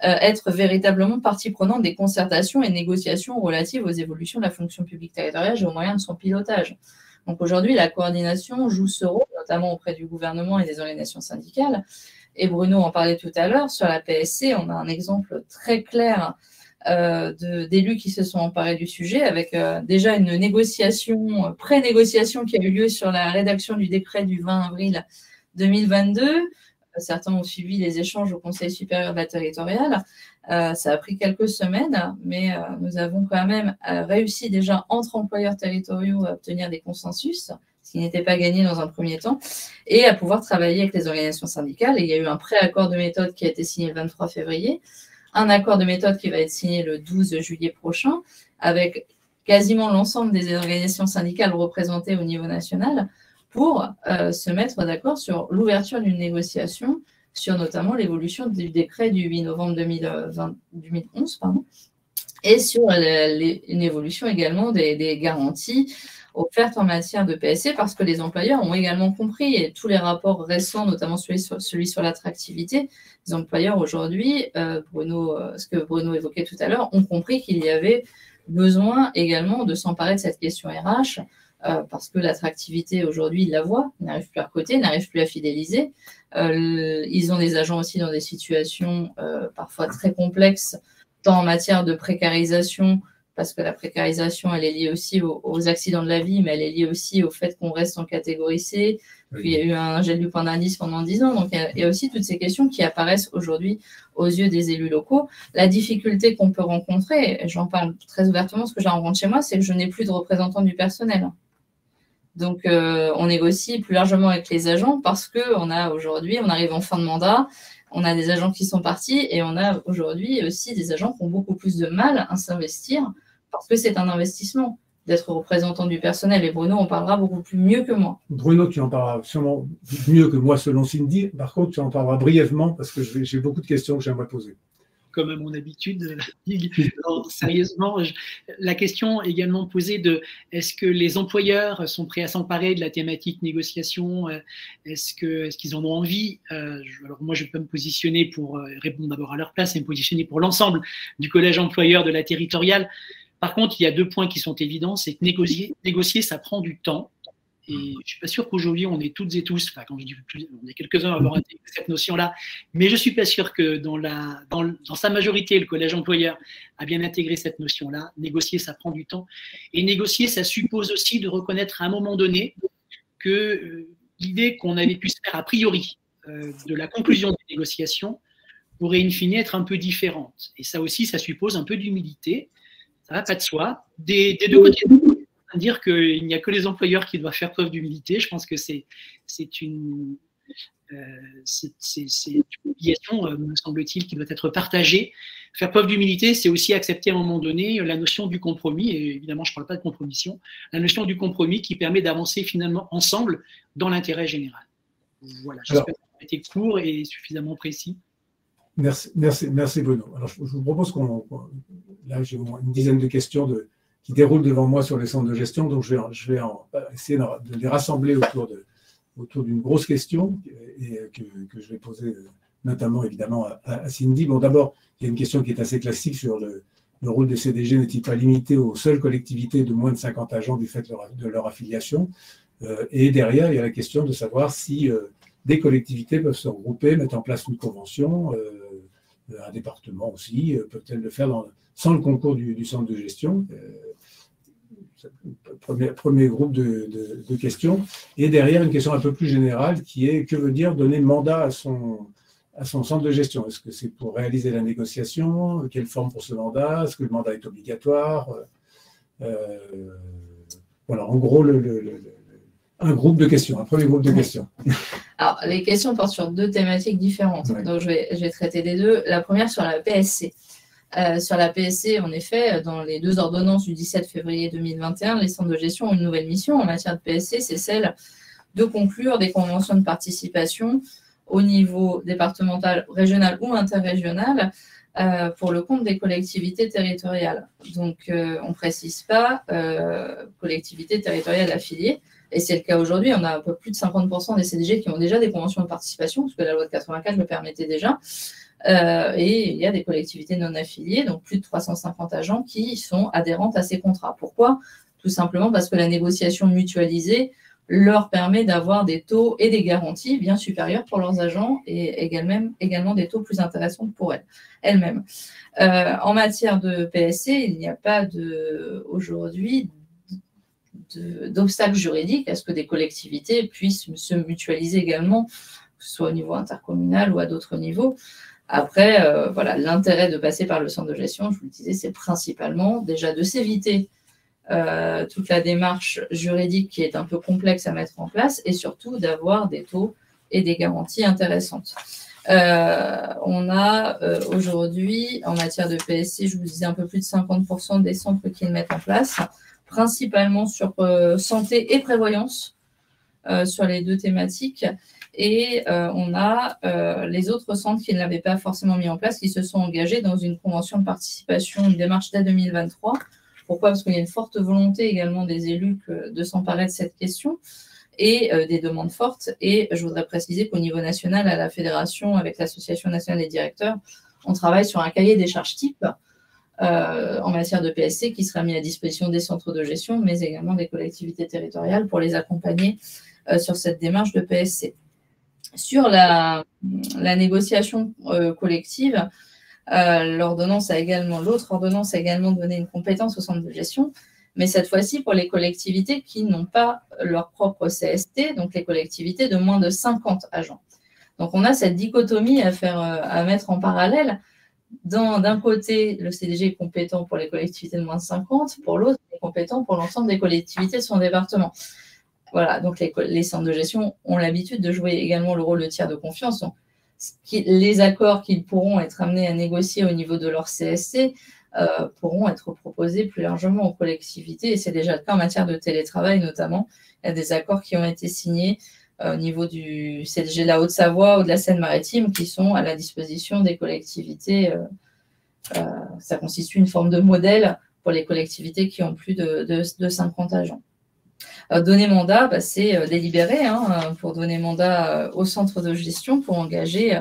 être véritablement partie prenante des concertations et négociations relatives aux évolutions de la fonction publique territoriale et aux moyens de son pilotage. Donc aujourd'hui, la coordination joue ce rôle, notamment auprès du gouvernement et des organisations syndicales. Et Bruno en parlait tout à l'heure, sur la PSC, on a un exemple très clair d'élus qui se sont emparés du sujet, avec déjà une négociation, pré-négociation qui a eu lieu sur la rédaction du décret du 20 avril 2022. Certains ont suivi les échanges au Conseil supérieur de la territoriale. Ça a pris quelques semaines, mais nous avons quand même réussi déjà entre employeurs territoriaux à obtenir des consensus, ce qui n'était pas gagné dans un premier temps, et à pouvoir travailler avec les organisations syndicales. Et il y a eu un pré-accord de méthode qui a été signé le 23 février, un accord de méthode qui va être signé le 12 juillet prochain, avec quasiment l'ensemble des organisations syndicales représentées au niveau national, pour se mettre d'accord sur l'ouverture d'une négociation sur notamment l'évolution du décret du 8 novembre 2011 et sur une évolution également des garanties offertes en matière de PSC, parce que les employeurs ont également compris, et tous les rapports récents, notamment celui sur l'attractivité, les employeurs aujourd'hui, ce que Bruno évoquait tout à l'heure, ont compris qu'il y avait besoin également de s'emparer de cette question RH, parce que l'attractivité aujourd'hui, ils la voient, ils n'arrivent plus à recruter, ils n'arrivent plus à fidéliser. Ils ont des agents aussi dans des situations parfois très complexes, tant en matière de précarisation, parce que la précarisation, elle est liée aussi aux accidents de la vie, mais elle est liée aussi au fait qu'on reste en catégorie C. Puis il y a eu un gel du point d'indice pendant 10 ans. Donc il y a aussi toutes ces questions qui apparaissent aujourd'hui aux yeux des élus locaux. La difficulté qu'on peut rencontrer, et j'en parle très ouvertement, ce que je rencontre chez moi, c'est que je n'ai plus de représentants du personnel. Donc, on négocie plus largement avec les agents parce qu'on a aujourd'hui, on arrive en fin de mandat, on a des agents qui sont partis et on a aujourd'hui aussi des agents qui ont beaucoup plus de mal à s'investir parce que c'est un investissement d'être représentant du personnel. Et Bruno en parlera beaucoup plus mieux que moi. Bruno, tu en parleras sûrement mieux que moi selon Cindy. Par contre, tu en parleras brièvement parce que j'ai beaucoup de questions que j'aimerais poser. Comme à mon habitude, sérieusement, la question également posée de est-ce que les employeurs sont prêts à s'emparer de la thématique négociation? Est-ce qu'ils en ont envie? Alors moi, je peux me positionner pour répondre d'abord à leur place et me positionner pour l'ensemble du collège employeur de la territoriale. Par contre, il y a 2 points qui sont évidents, c'est que négocier, ça prend du temps. Et je ne suis pas sûr qu'aujourd'hui, on est toutes et tous, enfin, quand je dis plus, on est quelques-uns à avoir intégré cette notion-là, mais je ne suis pas sûr que dans sa majorité, le collège employeur a bien intégré cette notion-là. Négocier, ça prend du temps. Et négocier, ça suppose aussi de reconnaître à un moment donné que l'idée qu'on avait pu se faire a priori de la conclusion des négociations pourrait in fine être un peu différente. Et ça aussi, ça suppose un peu d'humilité. Ça va pas de soi. Des 2 côtés, dire qu'il n'y a que les employeurs qui doivent faire preuve d'humilité. Je pense que c'est une obligation, me semble-t-il, qui doit être partagée. Faire preuve d'humilité, c'est aussi accepter à un moment donné la notion du compromis, et évidemment, je ne parle pas de compromission, la notion du compromis qui permet d'avancer finalement ensemble dans l'intérêt général. Voilà, j'espère que ça a été court et suffisamment précis. Merci Bruno. Alors, je vous propose là, j'ai une dizaine de questions qui déroulent devant moi sur les centres de gestion, donc je vais essayer de les rassembler autour d'une grosse question et que je vais poser notamment évidemment à Cindy. Bon, d'abord, il y a une question qui est assez classique sur le rôle des CDG n'est-il pas limité aux seules collectivités de moins de 50 agents du fait de leur affiliation, et derrière, il y a la question de savoir si des collectivités peuvent se regrouper, mettre en place une convention, un département aussi, peut-elle le faire sans le concours du centre de gestion. Premier groupe de questions. Et derrière, une question un peu plus générale qui est: que veut dire donner mandat à son centre de gestion? Est-ce que c'est pour réaliser la négociation? Quelle forme pour ce mandat? Est-ce que le mandat est obligatoire? Voilà, en gros, un groupe de questions, un premier groupe de questions. Alors, les questions portent sur 2 thématiques différentes. Ouais. Donc, je vais traiter des 2. La première sur la PSC. Sur la PSC, en effet, dans les 2 ordonnances du 17 février 2021, les centres de gestion ont une nouvelle mission en matière de PSC, c'est celle de conclure des conventions de participation au niveau départemental, régional ou interrégional pour le compte des collectivités territoriales. Donc, on ne précise pas collectivités territoriales affiliées, et c'est le cas aujourd'hui. On a un peu plus de 50% des CDG qui ont déjà des conventions de participation, parce que la loi de 84 le permettait déjà. Et il y a des collectivités non affiliées, donc plus de 350 agents qui sont adhérentes à ces contrats. Pourquoi? Tout simplement parce que la négociation mutualisée leur permet d'avoir des taux et des garanties bien supérieurs pour leurs agents et également des taux plus intéressants pour elles-mêmes. En matière de PSC, il n'y a pas aujourd'hui d'obstacle juridique à ce que des collectivités puissent se mutualiser également, que ce soit au niveau intercommunal ou à d'autres niveaux. Après, voilà, l'intérêt de passer par le centre de gestion, je vous le disais, c'est principalement déjà de s'éviter toute la démarche juridique qui est un peu complexe à mettre en place et surtout d'avoir des taux et des garanties intéressantes. On a aujourd'hui, en matière de PSC, je vous disais un peu plus de 50% des centres qui le mettent en place, principalement sur santé et prévoyance, sur les 2 thématiques. Et on a les autres centres qui ne l'avaient pas forcément mis en place, qui se sont engagés dans une convention de participation, une démarche dès 2023. Pourquoi? Parce qu'il y a une forte volonté également des élus de s'emparer de cette question et des demandes fortes. Et je voudrais préciser qu'au niveau national, à la fédération, avec l'Association nationale des directeurs, on travaille sur un cahier des charges type en matière de PSC qui sera mis à disposition des centres de gestion, mais également des collectivités territoriales pour les accompagner sur cette démarche de PSC. Sur la négociation collective, l'autre ordonnance a également donné une compétence au centre de gestion, mais cette fois-ci pour les collectivités qui n'ont pas leur propre CST, donc les collectivités de moins de 50 agents. Donc on a cette dichotomie à mettre en parallèle. D'un côté, le CDG est compétent pour les collectivités de moins de 50, pour l'autre, il est compétent pour l'ensemble des collectivités de son département. Voilà, donc les centres de gestion ont l'habitude de jouer également le rôle de tiers de confiance. Donc, les accords qu'ils pourront être amenés à négocier au niveau de leur CSC pourront être proposés plus largement aux collectivités. Et c'est déjà le cas en matière de télétravail notamment. Il y a des accords qui ont été signés au niveau du CDG de la Haute-Savoie ou de la Seine-Maritime qui sont à la disposition des collectivités. Ça constitue une forme de modèle pour les collectivités qui ont plus de 50 agents. Donner mandat, c'est délibérer pour donner mandat au centre de gestion pour engager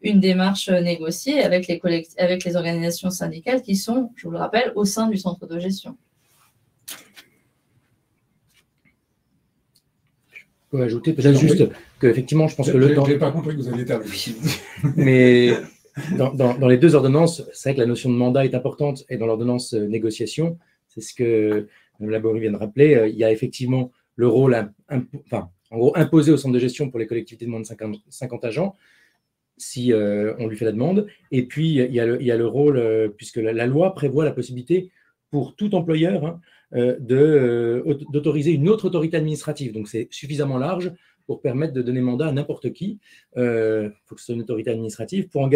une démarche négociée avec les organisations syndicales qui sont, je vous le rappelle, au sein du centre de gestion. Je peux ajouter peut-être juste qu'effectivement, je pense que le temps… Je n'ai pas compris que vous aviez terminé. Mais dans les deux ordonnances, c'est vrai que la notion de mandat est importante, et dans l'ordonnance négociation, c'est ce que Mme Laborie vient de rappeler, il y a effectivement le rôle, en gros, imposé au centre de gestion pour les collectivités de moins de 50 agents, si on lui fait la demande. Et puis, il y a le rôle, puisque la loi prévoit la possibilité pour tout employeur d'autoriser une autre autorité administrative. Donc, c'est suffisamment large pour permettre de donner mandat à n'importe qui. Il faut que ce soit une autorité administrative pour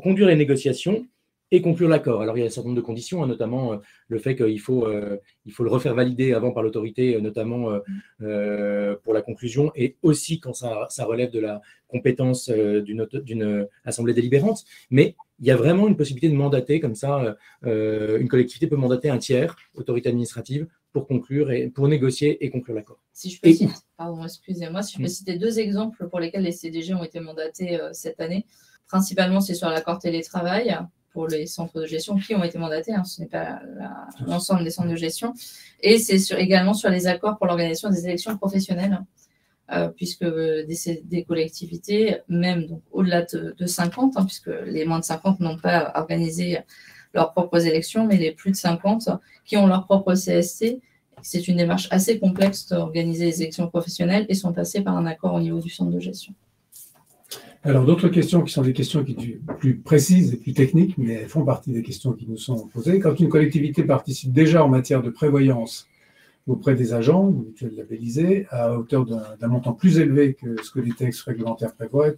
conduire les négociations et conclure l'accord. Alors, il y a un certain nombre de conditions, notamment le fait qu'il faut le refaire valider avant par l'autorité, notamment pour la conclusion, et aussi quand ça relève de la compétence d'une assemblée délibérante. Mais il y a vraiment une possibilité de mandater, comme ça, une collectivité peut mandater un tiers, autorité administrative, pour conclure et pour négocier et conclure l'accord. Si je peux citer, pardon, excusez-moi, si je peux citer deux exemples pour lesquels les CDG ont été mandatés cette année. Principalement, c'est sur l'accord télétravail pour les centres de gestion qui ont été mandatés, ce n'est pas l'ensemble des centres de gestion, et c'est également sur les accords pour l'organisation des élections professionnelles, puisque des collectivités, même au-delà de 50, puisque les moins de 50 n'ont pas organisé leurs propres élections, mais les plus de 50 qui ont leur propre CSC, c'est une démarche assez complexe d'organiser les élections professionnelles et sont passés par un accord au niveau du centre de gestion. Alors, d'autres questions qui sont des questions qui sont plus précises et plus techniques, mais elles font partie des questions qui nous sont posées. Quand une collectivité participe déjà en matière de prévoyance auprès des agents, mutuelles labellisés, à hauteur d'un montant plus élevé que ce que les textes réglementaires prévoient,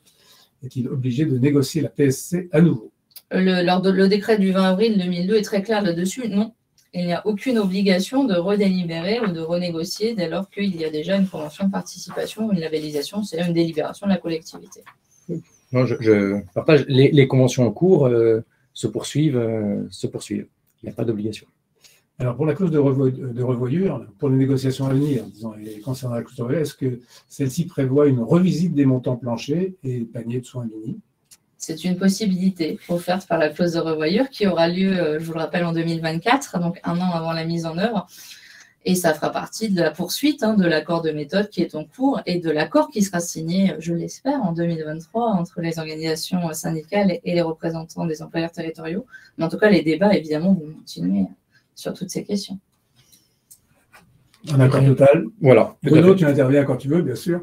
est-il obligé de négocier la PSC à nouveau? Le décret du 20 avril 2002 est très clair là-dessus. Non, il n'y a aucune obligation de redélibérer ou de renégocier dès lors qu'il y a déjà une convention de participation, une labellisation, c'est-à-dire une délibération de la collectivité. Non, je partage. Les conventions en cours se poursuivent. Il n'y a pas d'obligation. Alors, pour la clause de revoyure, pour les négociations à venir, disons, et concernant la clause de revoyure, est-ce que celle-ci prévoit une revisite des montants planchers et paniers de soins mini? C'est une possibilité offerte par la clause de revoyure qui aura lieu, je vous le rappelle, en 2024, donc un an avant la mise en œuvre. Et ça fera partie de la poursuite de l'accord de méthode qui est en cours et de l'accord qui sera signé, je l'espère, en 2023 entre les organisations syndicales et les représentants des employeurs territoriaux. Mais en tout cas, les débats, évidemment, vont continuer sur toutes ces questions. Un accord total. Voilà. Bruno, tu interviens quand tu veux, bien sûr.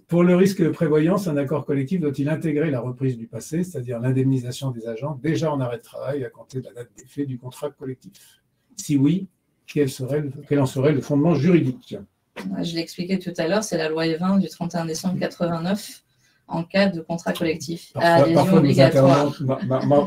Pour le risque de prévoyance, un accord collectif doit-il intégrer la reprise du passé, c'est-à-dire l'indemnisation des agents déjà en arrêt de travail à compter de la date d'effet du contrat collectif? Si oui, quel en serait le fondement juridique? Je l'expliquais tout à l'heure, c'est la loi E20 du 31 décembre 89 en cas de contrat collectif à adhésion obligatoire.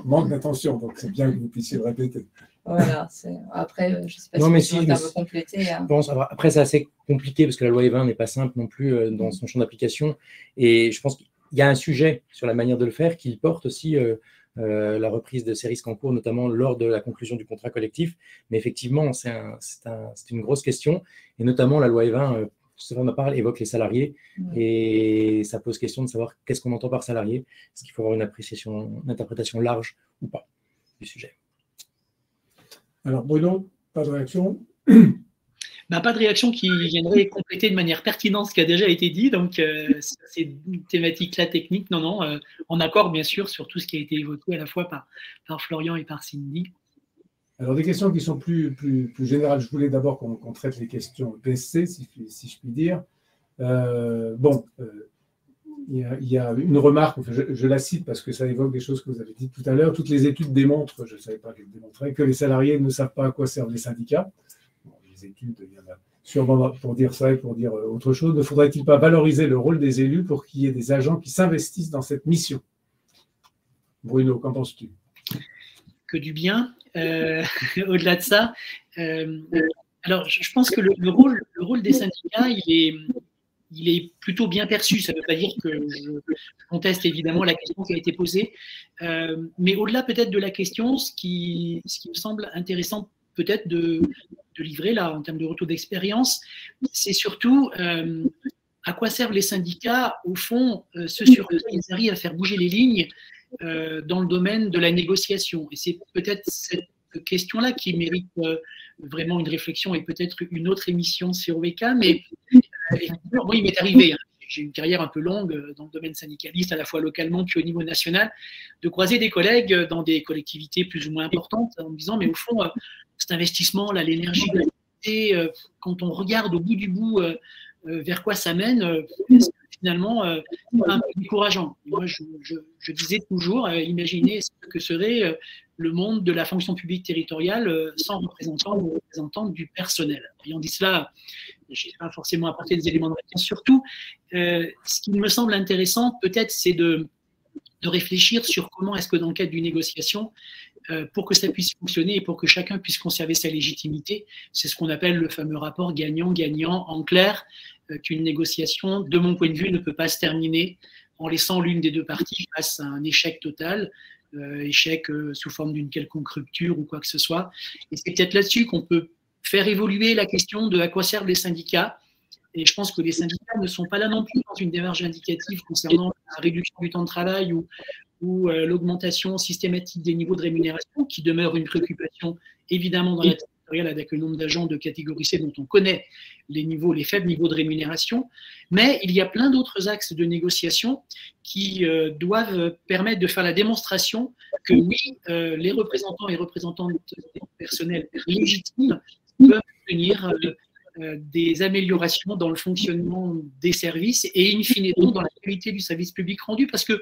Manque d'attention, donc c'est bien que vous puissiez le répéter. Voilà, après, je ne sais pas si vous veux compléter. Je pense, après, c'est assez compliqué parce que la loi E20 n'est pas simple non plus dans son champ d'application. Et je pense qu'il y a un sujet sur la manière de le faire qui porte aussi la reprise de ces risques en cours, notamment lors de la conclusion du contrat collectif. Mais effectivement, c'est une grosse question. Et notamment, la loi E20, souvent on en parle, évoque les salariés. Et ça pose question de savoir qu'est-ce qu'on entend par salarié. Est-ce qu'il faut avoir une interprétation large ou pas du sujet? Alors, Bruno, pas de réaction? Pas de réaction qui viendrait compléter de manière pertinente ce qui a déjà été dit. Donc, ces thématiques-là techniques, non, en accord, bien sûr, sur tout ce qui a été évoqué à la fois par Florian et par Cindy. Alors, des questions qui sont plus générales. Je voulais d'abord qu'on traite les questions PSC, si je puis dire. Il y a une remarque, je la cite parce que ça évoque des choses que vous avez dites tout à l'heure. Toutes les études démontrent, je ne savais pas qu'elles démontraient, que les salariés ne savent pas à quoi servent les syndicats. Bon, les études, il y en a sûrement pour dire ça et pour dire autre chose. Ne faudrait-il pas valoriser le rôle des élus pour qu'il y ait des agents qui s'investissent dans cette mission? Bruno, qu'en penses-tu? Que du bien. Au-delà de ça, alors je pense que le rôle des syndicats, il est plutôt bien perçu. Ça ne veut pas dire que je conteste évidemment la question qui a été posée. Mais au-delà peut-être de la question, ce qui me semble intéressant peut-être de livrer là en termes de retour d'expérience, c'est surtout à quoi servent les syndicats, au fond, ceux sur lesquels ils arrivent à faire bouger les lignes dans le domaine de la négociation. Et c'est peut-être cette question-là qui mérite vraiment une réflexion et peut-être une autre émission sur OVK, mais moi, il m'est arrivé, hein, j'ai une carrière un peu longue dans le domaine syndicaliste, à la fois localement puis au niveau national, de croiser des collègues dans des collectivités plus ou moins importantes en me disant, mais au fond, cet investissement, là, l'énergie, quand on regarde au bout du bout vers quoi ça mène, finalement, c'est un peu décourageant. Et moi, je disais toujours, imaginez ce que serait le monde de la fonction publique territoriale sans représentants ou représentantes du personnel. Ayant dit cela, je n'ai pas forcément apporté des éléments de réponse. Surtout, ce qui me semble intéressant, peut-être, c'est de réfléchir sur comment est-ce que dans le cadre d'une négociation, pour que ça puisse fonctionner et pour que chacun puisse conserver sa légitimité, c'est ce qu'on appelle le fameux rapport gagnant-gagnant. En clair, qu'une négociation, de mon point de vue, ne peut pas se terminer en laissant l'une des deux parties face à un échec total, échec sous forme d'une quelconque rupture ou quoi que ce soit. Et c'est peut-être là-dessus qu'on peut faire évoluer la question de à quoi servent les syndicats. Et je pense que les syndicats ne sont pas là non plus dans une démarche indicative concernant la réduction du temps de travail ou l'augmentation systématique des niveaux de rémunération, qui demeure une préoccupation évidemment dans la territoriale avec le nombre d'agents de catégorie C dont on connaît les faibles niveaux de rémunération. Mais il y a plein d'autres axes de négociation qui doivent permettre de faire la démonstration que oui, les représentants et représentantes personnels légitimes peuvent obtenir des améliorations dans le fonctionnement des services et in fine dans la qualité du service public rendu, parce qu'on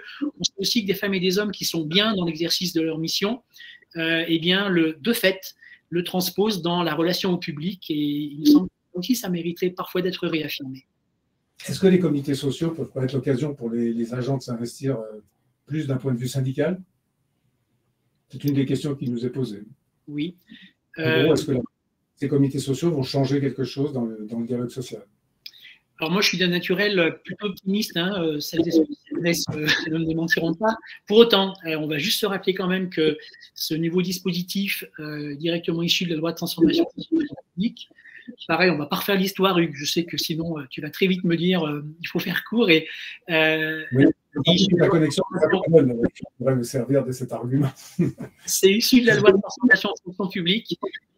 sait aussi que des femmes et des hommes qui sont bien dans l'exercice de leur mission, eh bien, de fait, le transposent dans la relation au public, et il me semble aussi ça mériterait parfois d'être réaffirmé. Est-ce que les comités sociaux peuvent pas être l'occasion pour les agents de s'investir plus d'un point de vue syndical? C'est une des questions qui nous est posée. Oui. Est-ce que ces comités sociaux vont changer quelque chose dans le dialogue social? Alors moi, je suis d'un naturel plutôt optimiste, hein, celles et ceux qui ne me démentiront pas. Pour autant, on va juste se rappeler quand même que ce nouveau dispositif directement issu de la loi de transformation publique, pareil, on ne va pas refaire l'histoire, Hugues. Je sais que sinon, tu vas très vite me dire il faut faire court. Et, oui, la connexion pourrait me servir de cet argument. C'est issu de la loi de transformation de fonction publique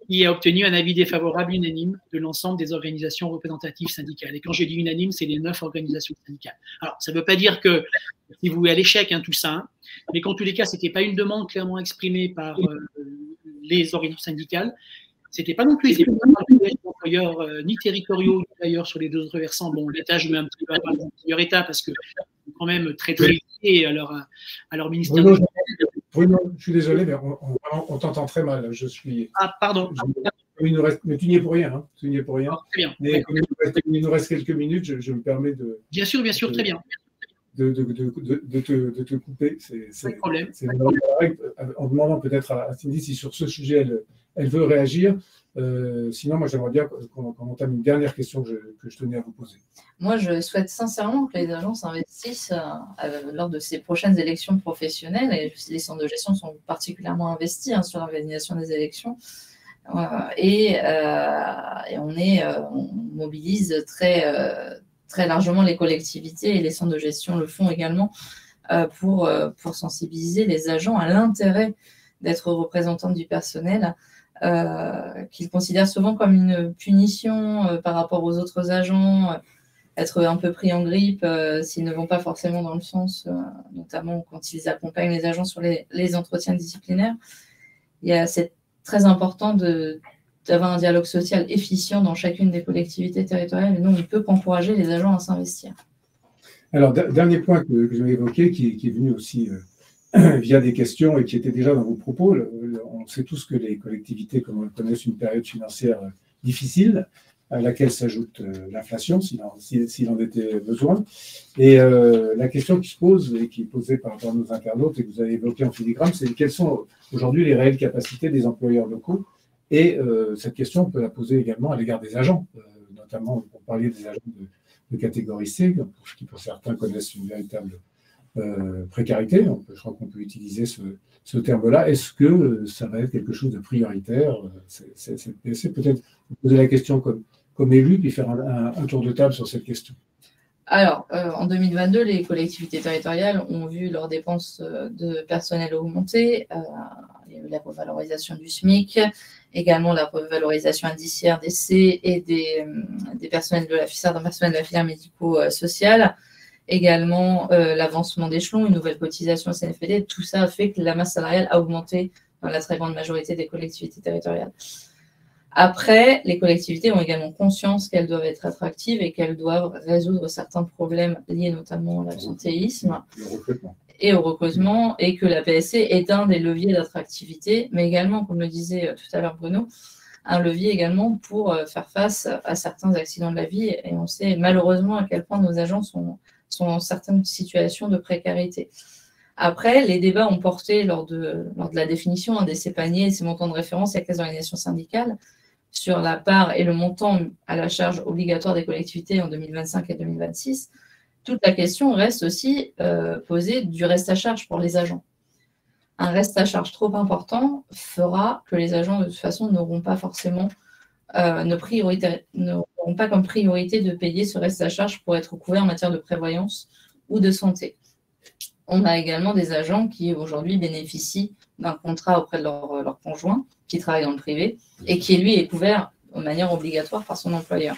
qui a obtenu un avis défavorable unanime de l'ensemble des organisations représentatives syndicales. Et quand j'ai dit unanime, c'est les 9 organisations syndicales. Alors, ça ne veut pas dire que si vous voulez à l'échec, hein, tout ça, hein, mais qu'en tous les cas, ce n'était pas une demande clairement exprimée par les organisations syndicales. Ce n'était pas non plus exprimé par les employeurs ni territoriaux, ni d'ailleurs sur les deux autres versants. Bon, l'État, je mets un petit peu à part l'employeur État parce que c'est quand même très lié à leur ministère. Bruno, je suis désolé, mais on t'entend très mal. Ah, pardon. Mais tu n'y es pour rien. Hein. Tu n'y es pour rien. Oh, très bien. Mais comme il nous reste quelques minutes, je me permets de. Bien sûr, très bien. De te couper. Pas de problème. En demandant peut-être à Cindy si sur ce sujet elle veut réagir. Sinon, moi, j'aimerais bien qu'on entame une dernière question que je tenais à vous poser. Moi, je souhaite sincèrement que les agences investissent lors de ces prochaines élections professionnelles, et les centres de gestion sont particulièrement investis sur l'organisation des élections. Et on mobilise très largement les collectivités, et les centres de gestion le font également, pour sensibiliser les agents à l'intérêt d'être représentants du personnel, qu'ils considèrent souvent comme une punition par rapport aux autres agents, être un peu pris en grippe s'ils ne vont pas forcément dans le sens, notamment quand ils accompagnent les agents sur les entretiens disciplinaires. C'est très important d'avoir un dialogue social efficient dans chacune des collectivités territoriales, et nous, on ne peut qu'encourager les agents à s'investir. Alors, dernier point que je vais évoquer, qui est venu aussi via des questions et qui était déjà dans vos propos. On sait tous que les collectivités connaissent une période financière difficile, à laquelle s'ajoute l'inflation, s'il en était besoin. Et la question qui se pose, et qui est posée par rapport à nos internautes, et que vous avez évoqué en filigrane, c'est quelles sont aujourd'hui les réelles capacités des employeurs locaux. Et cette question, on peut la poser également à l'égard des agents, notamment pour parler des agents de catégorie C, qui pour certains connaissent une véritable précarité. Je crois qu'on peut utiliser ce terme-là. Est-ce que ça va être quelque chose de prioritaire? C'est peut-être poser la question comme élu, puis faire un tour de table sur cette question. Alors, en 2022, les collectivités territoriales ont vu leurs dépenses de personnel augmenter. Il y a eu la revalorisation du SMIC, également la revalorisation indiciaire des C et des personnels de certains personnels de la filière médico-sociale, également l'avancement d'échelon, une nouvelle cotisation au CNFPT. Tout ça a fait que la masse salariale a augmenté dans la très grande majorité des collectivités territoriales. Après, les collectivités ont également conscience qu'elles doivent être attractives et qu'elles doivent résoudre certains problèmes liés notamment à l'absentéisme et au recrutement, et que la PSC est un des leviers d'attractivité, mais également, comme le disait tout à l'heure Bruno, un levier également pour faire face à certains accidents de la vie. Et on sait malheureusement à quel point nos agents sont dans certaines situations de précarité. Après, les débats ont porté lors de la définition de ces paniers, ces montants de référence et la caisse d'organisation syndicale, sur la part et le montant à la charge obligatoire des collectivités en 2025 et 2026, toute la question reste aussi posée du reste à charge pour les agents. Un reste à charge trop important fera que les agents, de toute façon, n'auront pas forcément, n'auront pas comme priorité de payer ce reste à charge pour être couverts en matière de prévoyance ou de santé. On a également des agents qui, aujourd'hui, bénéficient d'un contrat auprès de leur conjoint, qui travaille dans le privé, et qui, lui, est couvert de manière obligatoire par son employeur.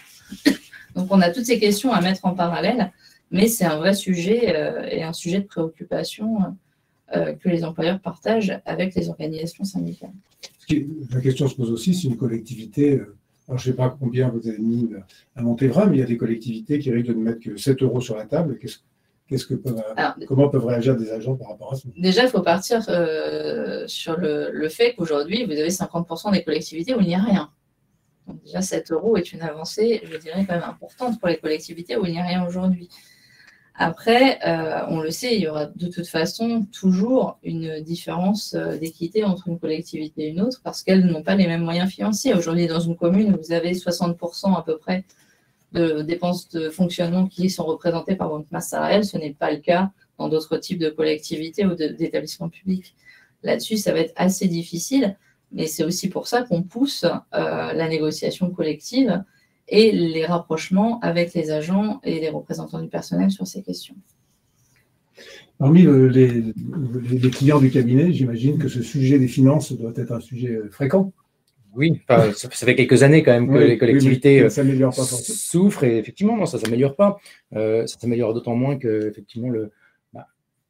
Donc, on a toutes ces questions à mettre en parallèle, mais c'est un vrai sujet et un sujet de préoccupation que les employeurs partagent avec les organisations syndicales. La question se pose aussi si une collectivité, alors je ne sais pas combien vous avez mis à Montévrain, mais il y a des collectivités qui risquent de ne mettre que 7 € sur la table. Comment peuvent réagir des agents par rapport à ça? Déjà, il faut partir sur le fait qu'aujourd'hui, vous avez 50% des collectivités où il n'y a rien. Donc déjà, 7 € est une avancée, je dirais, quand même importante pour les collectivités où il n'y a rien aujourd'hui. Après, on le sait, il y aura de toute façon toujours une différence d'équité entre une collectivité et une autre parce qu'elles n'ont pas les mêmes moyens financiers. Aujourd'hui, dans une commune, vous avez 60% à peu près de dépenses de fonctionnement qui sont représentées par votre masse salariale. Ce n'est pas le cas dans d'autres types de collectivités ou d'établissements publics. Là-dessus, ça va être assez difficile, mais c'est aussi pour ça qu'on pousse la négociation collective et les rapprochements avec les agents et les représentants du personnel sur ces questions. Parmi les clients du cabinet, j'imagine que ce sujet des finances doit être un sujet fréquent. Oui, enfin, ça fait quelques années quand même que les collectivités souffrent et effectivement, non, ça ne s'améliore pas. Ça s'améliore d'autant moins que, effectivement,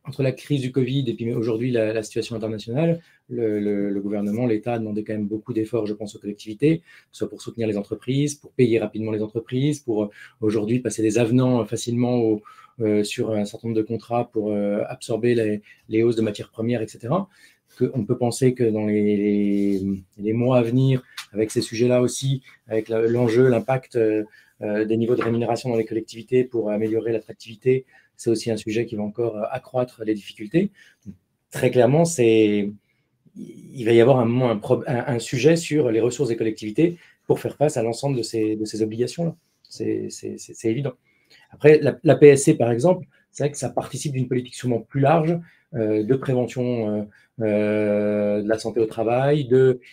entre la crise du Covid et puis aujourd'hui la situation internationale, le gouvernement, l'État a demandé quand même beaucoup d'efforts, je pense, aux collectivités, que ce soit pour soutenir les entreprises, pour payer rapidement les entreprises, pour aujourd'hui passer des avenants facilement sur un certain nombre de contrats pour absorber les hausses de matières premières, etc. On peut penser que dans les mois à venir, avec ces sujets-là aussi, avec l'enjeu, l'impact des niveaux de rémunération dans les collectivités pour améliorer l'attractivité, c'est aussi un sujet qui va encore accroître les difficultés. Très clairement, il va y avoir un sujet sur les ressources des collectivités pour faire face à l'ensemble de ces obligations-là. C'est évident. Après, la PSC, par exemple, c'est vrai que ça participe d'une politique souvent plus large de prévention de la santé au travail,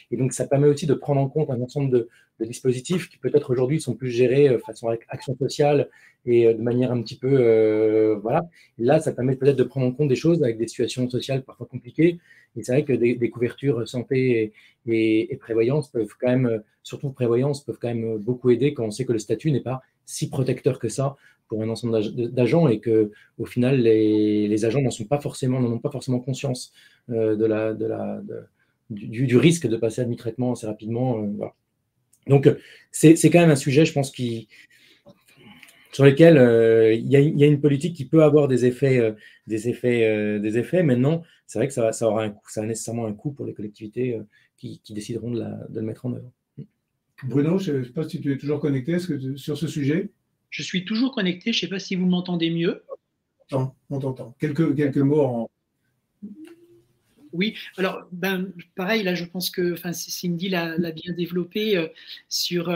et donc ça permet aussi de prendre en compte un ensemble de dispositifs qui peut-être aujourd'hui sont plus gérés façon action sociale et de manière un petit peu voilà. Et là, ça permet peut-être de prendre en compte des choses avec des situations sociales parfois compliquées. Et c'est vrai que des couvertures santé et prévoyance peuvent quand même, surtout prévoyance, peuvent quand même beaucoup aider quand on sait que le statut n'est pas si protecteur que ça pour un ensemble d'agents et que au final les agents n'en ont pas forcément conscience du risque de passer à demi-traitement assez rapidement. Voilà. Donc c'est quand même un sujet, je pense, sur lequel il y a une politique qui peut avoir des effets. Maintenant, c'est vrai que ça a nécessairement un coût pour les collectivités qui décideront de le mettre en œuvre. Bruno, je ne sais pas si tu es toujours connecté sur ce sujet. Je suis toujours connecté, je ne sais pas si vous m'entendez mieux. Non, on t'entend. Quelques mots en... Oui, alors pareil, là je pense que Cindy l'a bien développé sur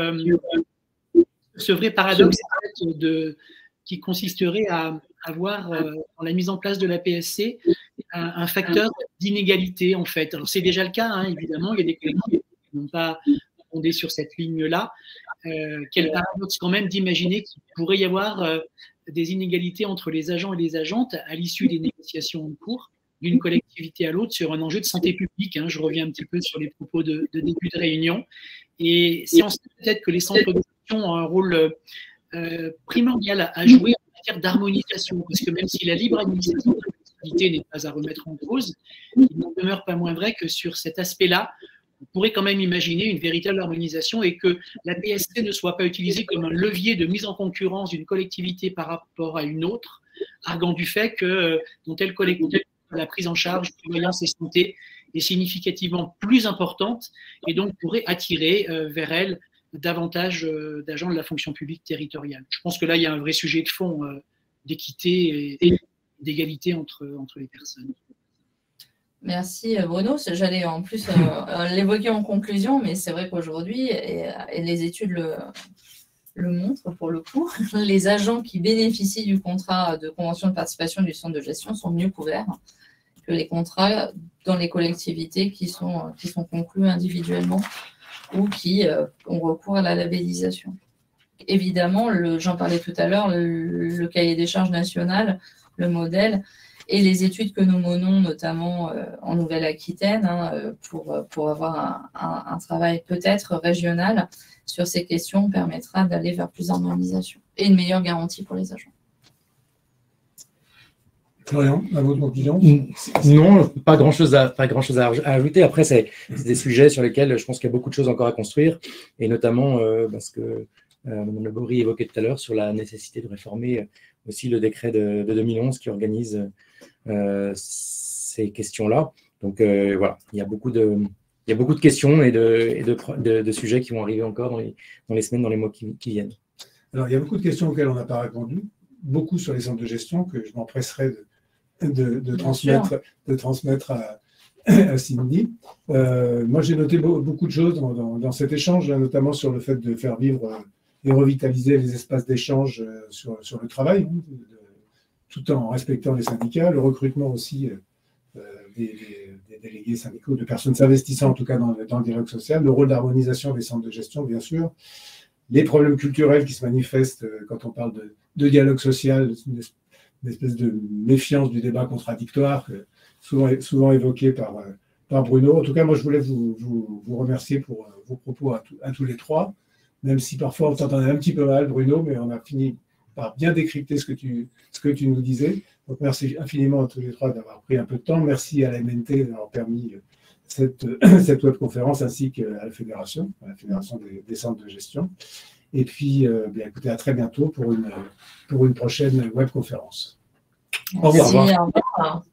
ce vrai paradoxe en fait, qui consisterait à avoir dans la mise en place de la PSC un facteur d'inégalité en fait. Alors c'est déjà le cas, hein, évidemment, il y a des collectivités qui n'ont pas fondé sur cette ligne-là. Quel paradoxe quand même d'imaginer qu'il pourrait y avoir des inégalités entre les agents et les agentes à l'issue des négociations en cours d'une collectivité à l'autre sur un enjeu de santé publique. Hein. Je reviens un petit peu sur les propos de début de réunion. Et si on sait peut-être que les centres de gestion ont un rôle primordial à jouer en matière d'harmonisation, parce que même si la libre administration de la collectivité n'est pas à remettre en cause, il n'en demeure pas moins vrai que sur cet aspect-là, on pourrait quand même imaginer une véritable harmonisation et que la PSC ne soit pas utilisée comme un levier de mise en concurrence d'une collectivité par rapport à une autre, arguant du fait que dans telle collectivité, la prise en charge de voyance et santé est significativement plus importante et donc pourrait attirer vers elle davantage d'agents de la fonction publique territoriale. Je pense que là, il y a un vrai sujet de fond d'équité et d'égalité entre les personnes. Merci Bruno. J'allais en plus l'évoquer en conclusion, mais c'est vrai qu'aujourd'hui, et les études le montrent pour le coup, les agents qui bénéficient du contrat de convention de participation du centre de gestion sont mieux couverts que les contrats dans les collectivités qui sont conclus individuellement ou qui ont recours à la labellisation. Évidemment, j'en parlais tout à l'heure, le cahier des charges national, le modèle, et les études que nous menons, notamment en Nouvelle-Aquitaine, pour avoir un travail peut-être régional sur ces questions, permettra d'aller vers plus d'harmonisation et une meilleure garantie pour les agents. Florian, à votre conclusion? Non, pas grand-chose à ajouter. Après, c'est des sujets sur lesquels je pense qu'il y a beaucoup de choses encore à construire, et notamment parce que Mme Le Bory évoquait tout à l'heure sur la nécessité de réformer aussi le décret de 2011 qui organise ces questions-là. Donc voilà, il y a beaucoup de questions et de sujets qui vont arriver encore dans les semaines, dans les mois qui viennent. Alors, il y a beaucoup de questions auxquelles on n'a pas répondu, beaucoup sur les centres de gestion que je m'empresserai de transmettre à Cindy. Moi, j'ai noté beaucoup de choses dans cet échange, notamment sur le fait de faire vivre et revitaliser les espaces d'échange sur le travail, tout en respectant les syndicats, le recrutement aussi des délégués syndicaux, de personnes s'investissant en tout cas dans le dialogue social, le rôle d'harmonisation des centres de gestion, bien sûr, les problèmes culturels qui se manifestent quand on parle de dialogue social, une espèce de méfiance du débat contradictoire, souvent évoqué par Bruno. En tout cas, moi, je voulais vous remercier pour vos propos à tous les trois, même si parfois on t'entendait un petit peu mal, Bruno, mais on a fini par bien décrypter ce que tu nous disais. Donc, merci infiniment à tous les trois d'avoir pris un peu de temps. Merci à la MNT d'avoir permis cette webconférence, ainsi qu'à la Fédération des centres de gestion. Et puis, écoutez, à très bientôt pour une prochaine webconférence. Au revoir.